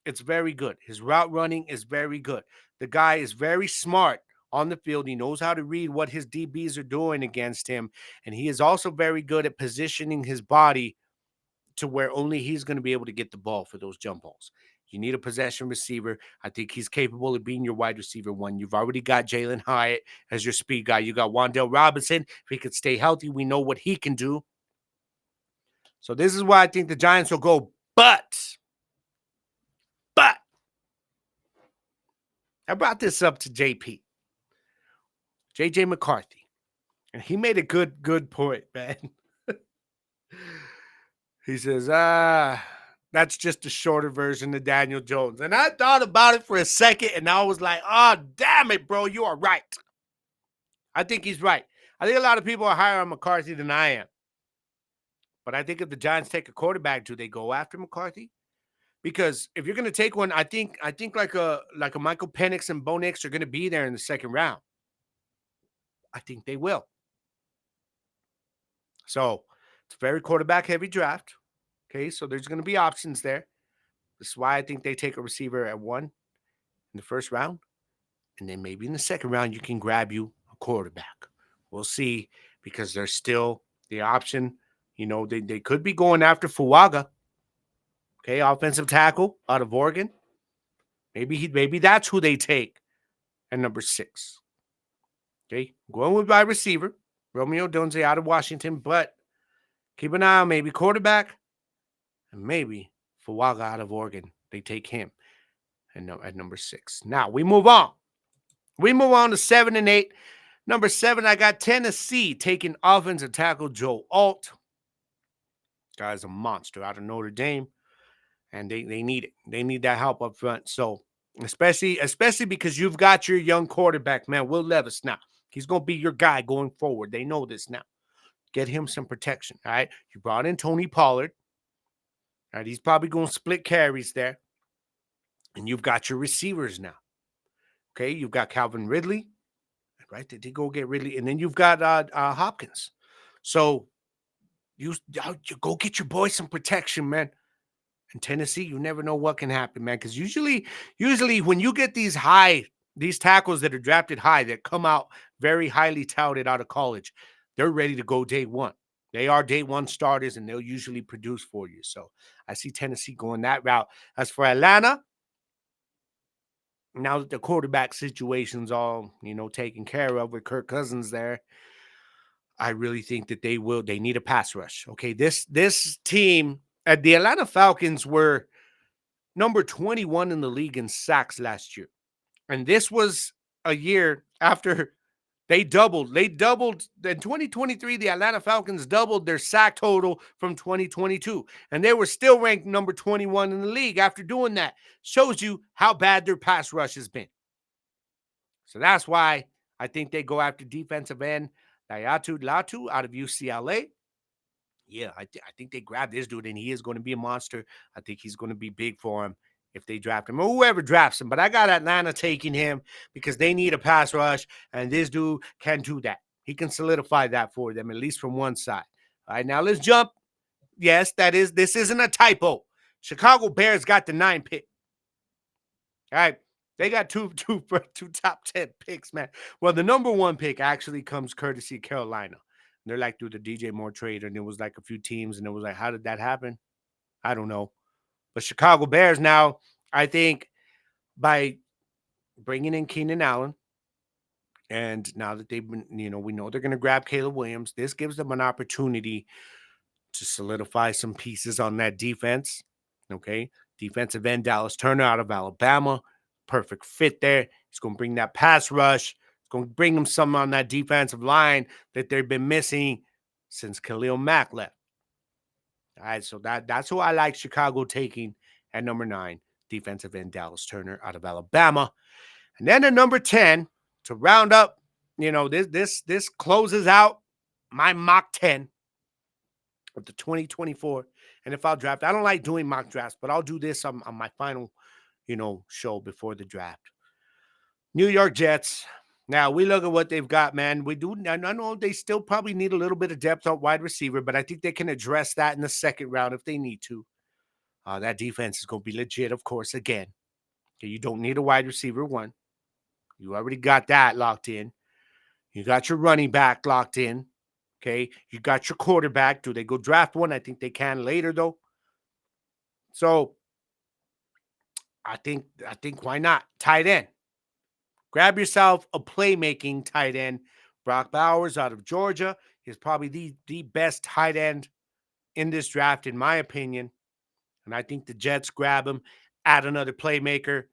S1: it's very good. His route running is very good. The guy is very smart on the field. He knows how to read what his DBs are doing against him. And he is also very good at positioning his body to where only he's going to be able to get the ball for those jump balls. You need a possession receiver. I think he's capable of being your wide receiver 1. You've already got Jalen Hyatt as your speed guy. You got Wan'Dale Robinson. If he could stay healthy, we know what he can do. So this is why I think the Giants will go. But I brought this up to JP. JJ McCarthy. And he made a good point, man. He says, that's just a shorter version of Daniel Jones. And I thought about it for a second, and I was like, oh, damn it, bro, you are right. I think he's right. I think a lot of people are higher on McCarthy than I am. But I think if the Giants take a quarterback, do they go after McCarthy? Because if you're going to take one, I think like a Michael Penix and Bo Nix are going to be there in the second round. I think they will. So it's a very quarterback-heavy draft. Okay, so there's going to be options there. This is why I think they take a receiver at 1 in the first round. And then maybe in the second round, you can grab you a quarterback. We'll see, because there's still the option. They could be going after Fuaga. Okay, offensive tackle out of Oregon. Maybe that's who they take at number 6. Okay, going with wide receiver, Romeo Dunze out of Washington, but keep an eye on maybe quarterback, and maybe Fuaga out of Oregon. They take him at number 6. Now we move on. We move on to 7 and 8. Number 7, I got Tennessee taking offensive tackle Joe Alt. Guy's a monster out of Notre Dame, and they need it. They need that help up front. So especially because you've got your young quarterback, man, Will Levis now. He's going to be your guy going forward. They know this now. Get him some protection, all right? You brought in Tony Pollard. All right, he's probably going to split carries there. And you've got your receivers now. Okay, you've got Calvin Ridley. Right? Did he go get Ridley? And then you've got Hopkins. So you go get your boy some protection, man. In Tennessee, you never know what can happen, man. Because usually when you get these tackles that are drafted high, that come out very highly touted out of college, they're ready to go day one. They are day one starters, and they'll usually produce for you. So I see Tennessee going that route. As for Atlanta, now that the quarterback situation's all, taken care of with Kirk Cousins there, I really think that they need a pass rush. Okay, this team at the Atlanta Falcons were number 21 in the league in sacks last year. And this was a year after they doubled. They doubled in 2023. The Atlanta Falcons doubled their sack total from 2022. And they were still ranked number 21 in the league after doing that. Shows you how bad their pass rush has been. So that's why I think they go after defensive end Dayatu Latu out of UCLA. Yeah, I think they grab this dude, and he is going to be a monster. I think he's going to be big for him if they draft him or whoever drafts him. But I got Atlanta taking him because they need a pass rush, and this dude can do that. He can solidify that for them, at least from one side. All right, now let's jump. Yes, this isn't a typo. Chicago Bears got the 9 pick. All right. They got two top 10 picks, man. Well, the number 1 pick actually comes courtesy of Carolina. They're like through the DJ Moore trade, and it was like a few teams, and it was like, how did that happen? I don't know. But Chicago Bears now, I think by bringing in Keenan Allen, and now that they've been, we know they're going to grab Caleb Williams, this gives them an opportunity to solidify some pieces on that defense. Okay. Defensive end Dallas Turner out of Alabama. Perfect fit there. He's going to bring that pass rush. It's going to bring them something on that defensive line that they've been missing since Khalil Mack left. All right. So that's who I like Chicago taking at number 9. Defensive end Dallas Turner out of Alabama. And then at number 10, to round up, this closes out my mock 10 of the 2024 NFL draft. I don't like doing mock drafts, but I'll do this on my final, show before the draft. New York Jets. Now, we look at what they've got, man. I know they still probably need a little bit of depth on wide receiver, but I think they can address that in the second round if they need to. That defense is going to be legit, of course, again. Okay, you don't need a wide receiver 1. You already got that locked in. You got your running back locked in. Okay, you got your quarterback. Do they go draft one? I think they can later, though. So I think why not? Tight end. Grab yourself a playmaking tight end. Brock Bowers out of Georgia is probably the best tight end in this draft, in my opinion. And I think the Jets grab him, add another playmaker,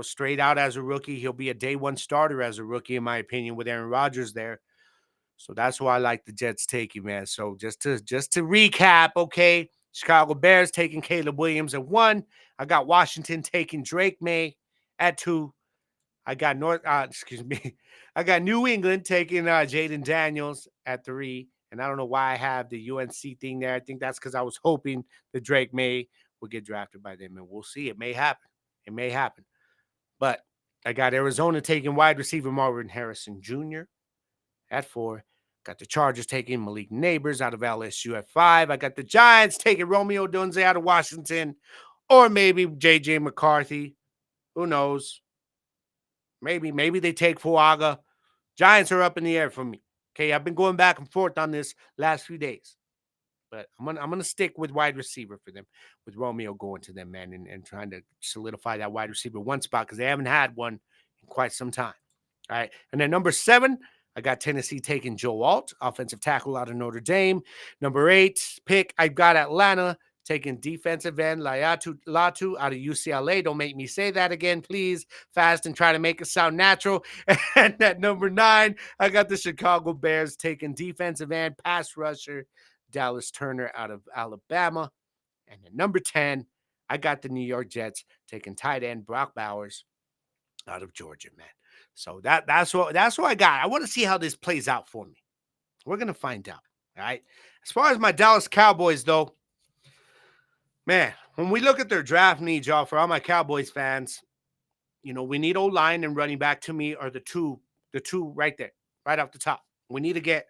S1: straight out as a rookie. He'll be a day 1 starter as a rookie, in my opinion, with Aaron Rodgers there. So that's why I like the Jets taking, man. So just to recap, okay, Chicago Bears taking Caleb Williams at 1. I got Washington taking Drake May at 2. I got I got New England taking Jaden Daniels at 3. And I don't know why I have the UNC thing there. I think that's because I was hoping that Drake May would get drafted by them, and we'll see. It may happen. It may happen. But I got Arizona taking wide receiver Marvin Harrison Jr. at 4. Got the Chargers taking Malik Neighbors out of LSU at 5. I got the Giants taking Romeo Dunze out of Washington, or maybe J.J. McCarthy. Who knows? Maybe they take Fuaga. Giants are up in the air for me. Okay, I've been going back and forth on this last few days. But I'm gonna stick with wide receiver for them, with Romeo going to them, man, and trying to solidify that wide receiver 1 spot because they haven't had one in quite some time. All right. And then number 7, I got Tennessee taking Joe Alt, offensive tackle out of Notre Dame. Number 8 pick, I've got Atlanta taking defensive end Latu out of UCLA. Don't make me say that again, please. Fast and try to make it sound natural. And at number 9, I got the Chicago Bears taking defensive end pass rusher Dallas Turner out of Alabama. And at number 10, I got the New York Jets taking tight end Brock Bowers out of Georgia, man. So that's what I got. I want to see how this plays out for me. We're going to find out. All right. As far as my Dallas Cowboys, though, man, when we look at their draft needs, y'all, for all my Cowboys fans, we need O-line and running back. To me are the two right there, right off the top. We need to get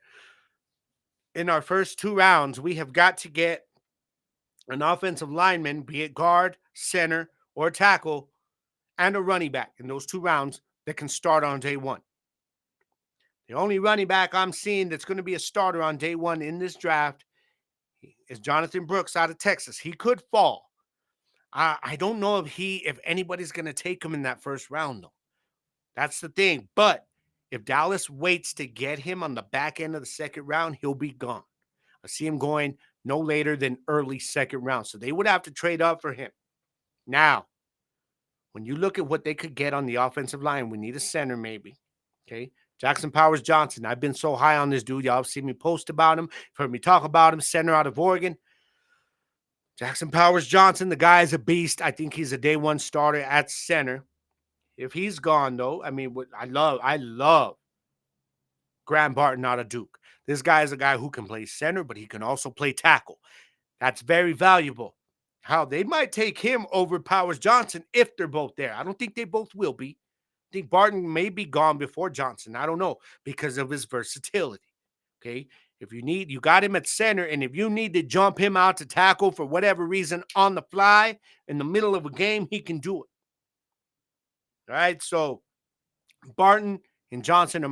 S1: in our first 2 rounds, we have got to get an offensive lineman, be it guard, center, or tackle, and a running back in those 2 rounds that can start on day 1. The only running back I'm seeing that's going to be a starter on day 1 in this draft is Jonathan Brooks out of Texas. He could fall. I don't know if anybody's going to take him in that first round, though. That's the thing. But If Dallas waits to get him on the back end of the second round, he'll be gone. I see him going no later than early second round. So they would have to trade up for him. Now, when you look at what they could get on the offensive line, we need a center maybe. Okay. Jackson Powers Johnson. I've been so high on this dude. Y'all have seen me post about him, heard me talk about him, center out of Oregon. Jackson Powers Johnson, the guy is a beast. I think he's a day one starter at center. If he's gone, though, I mean, I love Graham Barton out of Duke. This guy is a guy who can play center, but he can also play tackle. That's very valuable. How they might take him over Powers Johnson if they're both there. I don't think they both will be. I think Barton may be gone before Johnson. I don't know because of his versatility. Okay. If you got him at center, and if you need to jump him out to tackle for whatever reason on the fly in the middle of a game, he can do it. All right. So Barton and Johnson are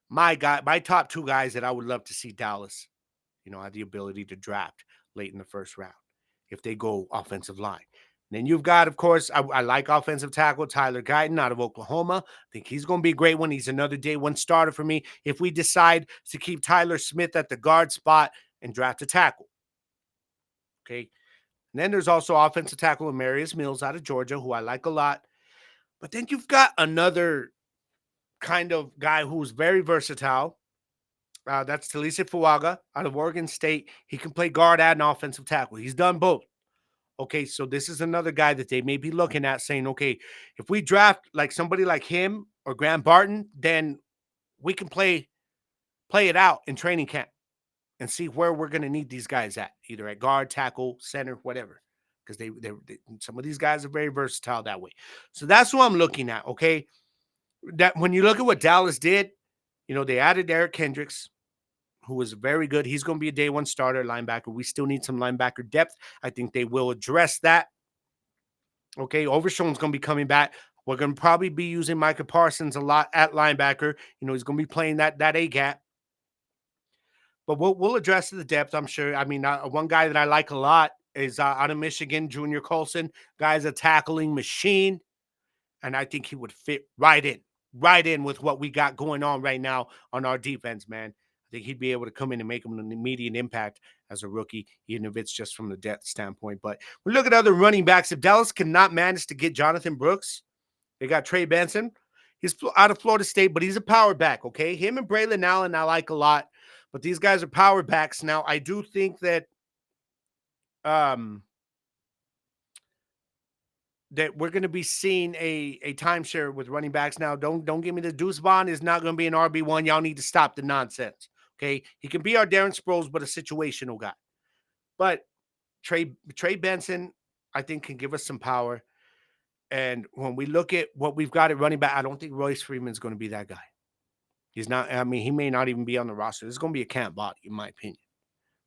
S1: my top two guys that I would love to see Dallas, have the ability to draft late in the first round if they go offensive line. And then you've got, of course, I like offensive tackle Tyler Guyton out of Oklahoma. I think he's going to be a great one. He's another day one starter for me if we decide to keep Tyler Smith at the guard spot and draft a tackle. Okay. And then there's also offensive tackle Amarius Mills out of Georgia, who I like a lot. But then you've got another kind of guy who's very versatile. That's Talisa Fuaga out of Oregon State. He can play guard and offensive tackle. He's done both. Okay, so this is another guy that they may be looking at saying, okay, if we draft like somebody like him or Graham Barton, then we can play it out in training camp and see where we're going to need these guys at, either at guard, tackle, center, whatever. Because they some of these guys are very versatile that way. So that's what I'm looking at, okay? That when you look at what Dallas did, they added Eric Kendricks, who was very good. He's going to be a day one starter linebacker. We still need some linebacker depth. I think they will address that. Okay, Overshown's going to be coming back. We're going to probably be using Micah Parsons a lot at linebacker. He's going to be playing that A gap. But we'll address the depth, I'm sure. I mean, one guy that I like a lot is out of Michigan, Junior Colson. Guy's a tackling machine, and I think he would fit right in with what we got going on right now on our defense, man. I think he'd be able to come in and make an immediate impact as a rookie, even if it's just from the depth standpoint. But we look at other running backs. If Dallas cannot manage to get Jonathan Brooks, they got Trey Benson. He's out of Florida State, but he's a power back, okay? Him and Braylon Allen I like a lot, but these guys are power backs. Now, I do think that that we're going to be seeing a timeshare with running backs. Now, don't give me the Deuce Vaughn is not going to be an RB1. Y'all need to stop the nonsense. Okay. He can be our Darren Sproles, but a situational guy. But Trey Benson, I think, can give us some power. And when we look at what we've got at running back, I don't think Royce Freeman's going to be that guy. He's not. I mean, he may not even be on the roster. This is going to be a camp body, in my opinion.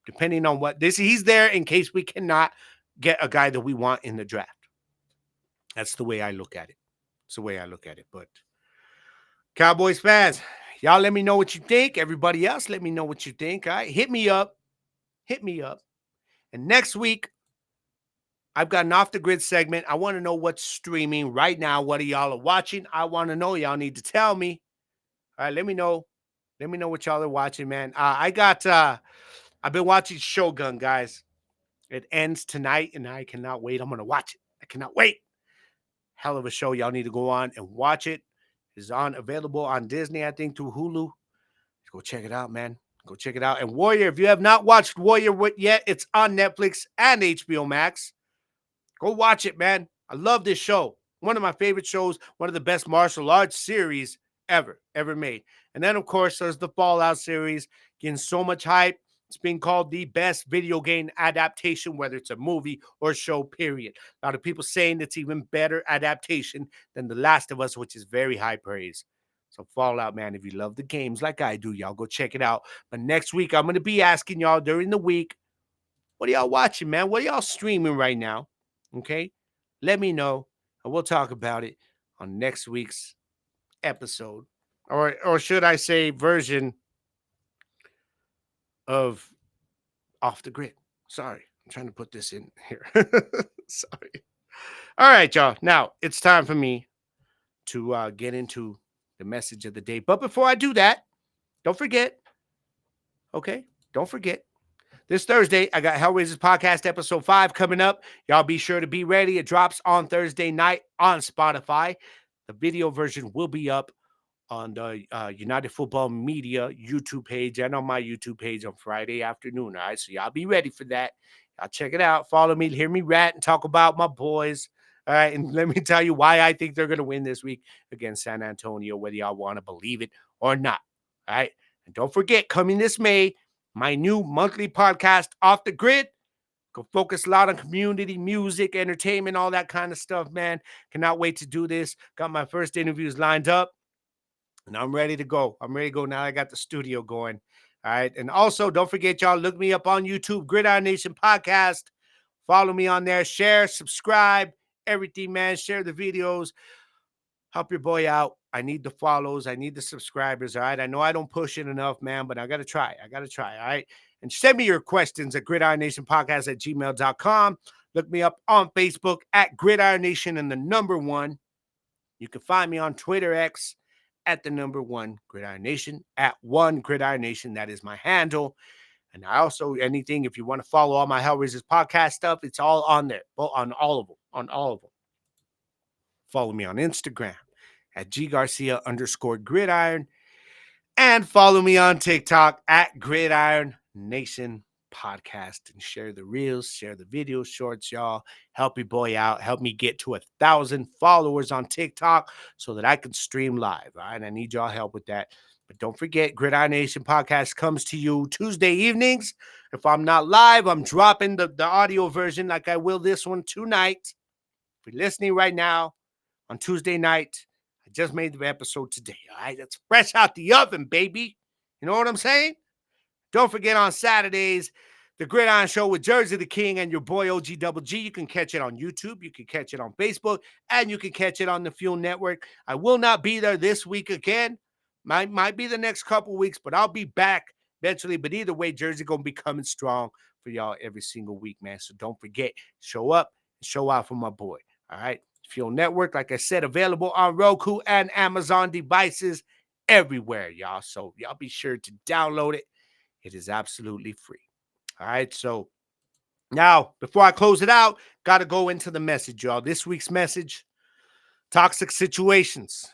S1: Depending on he's there in case we cannot get a guy that we want in the draft. That's the way I look at it. It's the way I look at it. But Cowboys fans, y'all let me know what you think. Everybody else, let me know what you think. All right, hit me up. And next week, I've got an off the grid segment. I want to know what's streaming right now. What are y'all watching? I want to know. Y'all need to tell me. All right, let me know. Let me know what y'all are watching, man. I've been watching Shogun, guys. It ends tonight, and I cannot wait. I'm going to watch it. I cannot wait. Hell of a show. Y'all need to go on and watch it. It's available on Disney, I think, through Hulu. Go check it out, man. Go check it out. And Warrior, if you have not watched Warrior yet, it's on Netflix and HBO Max. Go watch it, man. I love this show. One of my favorite shows, one of the best martial arts series ever made. And then, of course, there's the Fallout series, getting so much hype. It's being called the best video game adaptation, whether it's a movie or show, period. A lot of people saying it's even better adaptation than The Last of Us, which is very high praise. So Fallout, man, if you love the games like I do, y'all go check it out. But next week, I'm going to be asking y'all during the week, what are y'all watching, man? What are y'all streaming right now? Okay? Let me know, and we'll talk about it on next week's episode. Or should I say version of Off the Grid. Sorry, I'm trying to put this in here. Sorry. All right, y'all. Now, it's time for me to get into the message of the day. But before I do that, don't forget, okay? Don't forget. This Thursday, I got Hellraisers Podcast Episode 5 coming up. Y'all be sure to be ready. It drops on Thursday night on Spotify. The video version will be up on the United Football Media YouTube page and on my YouTube page on Friday afternoon. All right, so y'all be ready for that. Y'all check it out. Follow me, hear me rant and talk about my boys. All right, and let me tell you why I think they're going to win this week against San Antonio, whether y'all want to believe it or not. All right, and don't forget, coming this May, my new monthly podcast, Off the Grid. Go focus a lot on community, music, entertainment, all that kind of stuff, man. Cannot wait to do this. Got my first interviews lined up. And I'm ready to go. I'm ready to go now. I got the studio going. All right. And also, don't forget, y'all, look me up on YouTube, Gridiron Nation Podcast. Follow me on there. Share, subscribe, everything, man. Share the videos. Help your boy out. I need the follows. I need the subscribers. All right. I know I don't push it enough, man, but I got to try. All right. And send me your questions at gridironnationpodcast@gmail.com. Look me up on Facebook at Gridiron Nation and the number 1. You can find me on Twitter X at the number 1 Gridiron Nation, at 1 Gridiron Nation. That is my handle. And I also, anything, if you want to follow all my Hellraisers podcast stuff, it's all on there, on all of them. Follow me on Instagram at ggarcia_gridiron. And follow me on TikTok at Gridiron Nation Podcast. And share the reels, share the videos, shorts, y'all. Help your boy out. Help me get to 1,000 followers on TikTok so that I can stream live. All right. I need y'all help with that. But don't forget, Gridiron Nation Podcast comes to you Tuesday evenings. If I'm not live, I'm dropping the audio version like I will this one tonight. If you're listening right now on Tuesday night, I just made the episode today. All right. That's fresh out the oven, baby. You know what I'm saying? Don't forget on Saturdays, the Gridiron Show with Jerzey Tha King and your boy OG Double G. You can catch it on YouTube. You can catch it on Facebook. And you can catch it on the Fuel Network. I will not be there this week again. Might be the next couple weeks, but I'll be back eventually. But either way, Jerzey going to be coming strong for y'all every single week, man. So don't forget, show up and show out for my boy. All right? Fuel Network, like I said, available on Roku and Amazon devices everywhere, y'all. So y'all be sure to download it. It is absolutely free. All right. So now, before I close it out, got to go into the message, y'all. This week's message, toxic situations.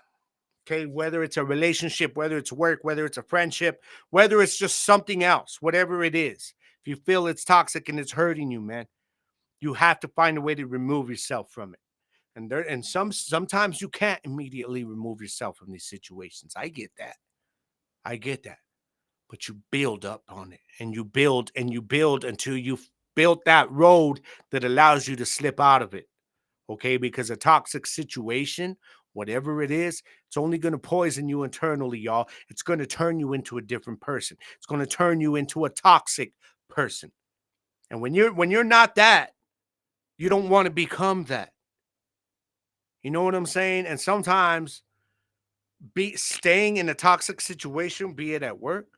S1: Okay. Whether it's a relationship, whether it's work, whether it's a friendship, whether it's just something else, whatever it is. If you feel it's toxic and it's hurting you, man, you have to find a way to remove yourself from it. And sometimes you can't immediately remove yourself from these situations. I get that. But you build up on it and you build until you've built that road that allows you to slip out of it. Okay. Because a toxic situation, whatever it is, it's only going to poison you internally, y'all. It's going to turn you into a different person. It's going to turn you into a toxic person. And when you're not that, you don't want to become that. You know what I'm saying? And sometimes staying in a toxic situation, be it at work,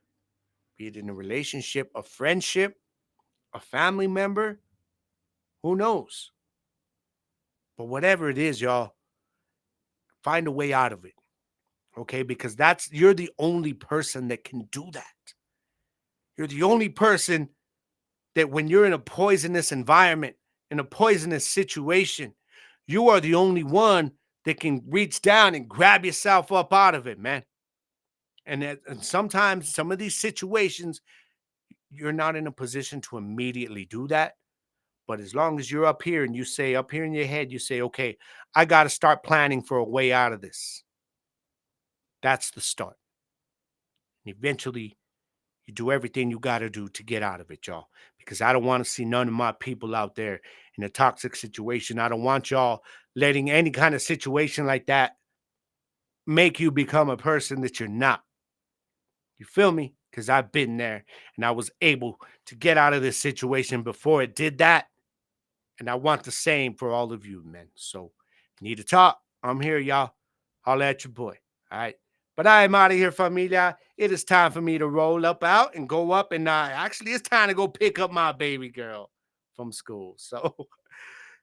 S1: be it in a relationship, a friendship, a family member, who knows? But whatever it is, y'all, find a way out of it. Okay? Because you're the only person that can do that. You're the only person that when you're in a poisonous environment, in a poisonous situation, you are the only one that can reach down and grab yourself up out of it, man. And sometimes some of these situations, you're not in a position to immediately do that. But as long as you're up here and you say, up here in your head, you say, okay, I got to start planning for a way out of this. That's the start. And eventually, you do everything you got to do to get out of it, y'all. Because I don't want to see none of my people out there in a toxic situation. I don't want y'all letting any kind of situation like that make you become a person that you're not. You feel me? Because I've been there and I was able to get out of this situation before it did that. And I want the same for all of you, men. So, need to talk? I'm here, y'all. Holla at your boy. All right. But I am out of here, familia. It is time for me to roll up out and go up. And actually, it's time to go pick up my baby girl from school. So,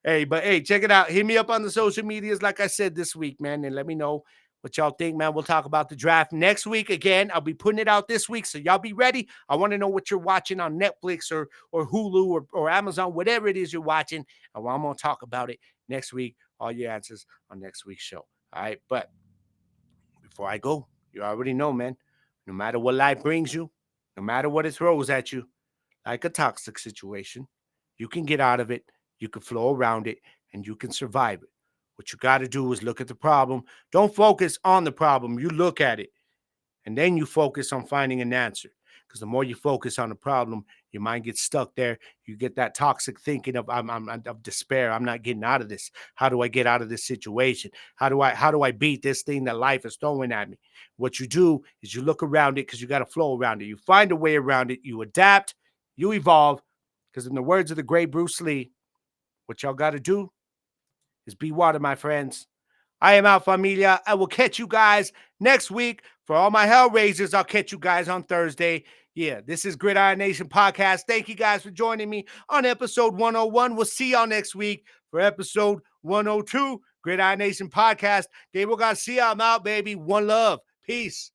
S1: hey, check it out. Hit me up on the social medias, like I said this week, man. And let me know what y'all think, man. We'll talk about the draft next week again. I'll be putting it out this week, so y'all be ready. I want to know what you're watching on Netflix or Hulu or Amazon, whatever it is you're watching. And I'm going to talk about it next week. All your answers on next week's show. All right, but before I go, you already know, man, no matter what life brings you, no matter what it throws at you, like a toxic situation, you can get out of it, you can flow around it, and you can survive it. What you got to do is look at the problem. Don't focus on the problem. You look at it, and then you focus on finding an answer. Because the more you focus on the problem, your mind gets stuck there. You get that toxic thinking of of despair. I'm not getting out of this. How do I get out of this situation? How do I beat this thing that life is throwing at me? What you do is you look around it because you got to flow around it. You find a way around it. You adapt. You evolve. Because in the words of the great Bruce Lee, what y'all got to do is be water, my friends. I am out, familia. I will catch you guys next week. For all my Hellraisers, I'll catch you guys on Thursday. Yeah, this is Gridiron Nation Podcast. Thank you guys for joining me on episode 101. We'll see y'all next week for episode 102, Gridiron Nation Podcast. Gabriel Garcia, I'm out, baby. One love. Peace.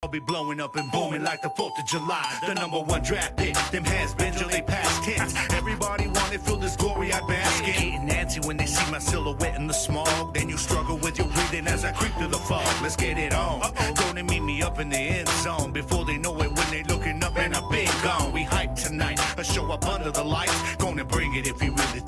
S2: I'll be blowing up and booming like the 4th of July. The #1 draft pick, them has been till they past tense. Everybody wanna feel this glory I bask in. Getting antsy when they see my silhouette in the smog. Then you struggle with your breathing as I creep through the fog. Let's get it on. Gonna meet me up in the end zone. Before they know it, when they looking up and I've been gone. We hype tonight, a show up under the lights. Gonna bring it if we really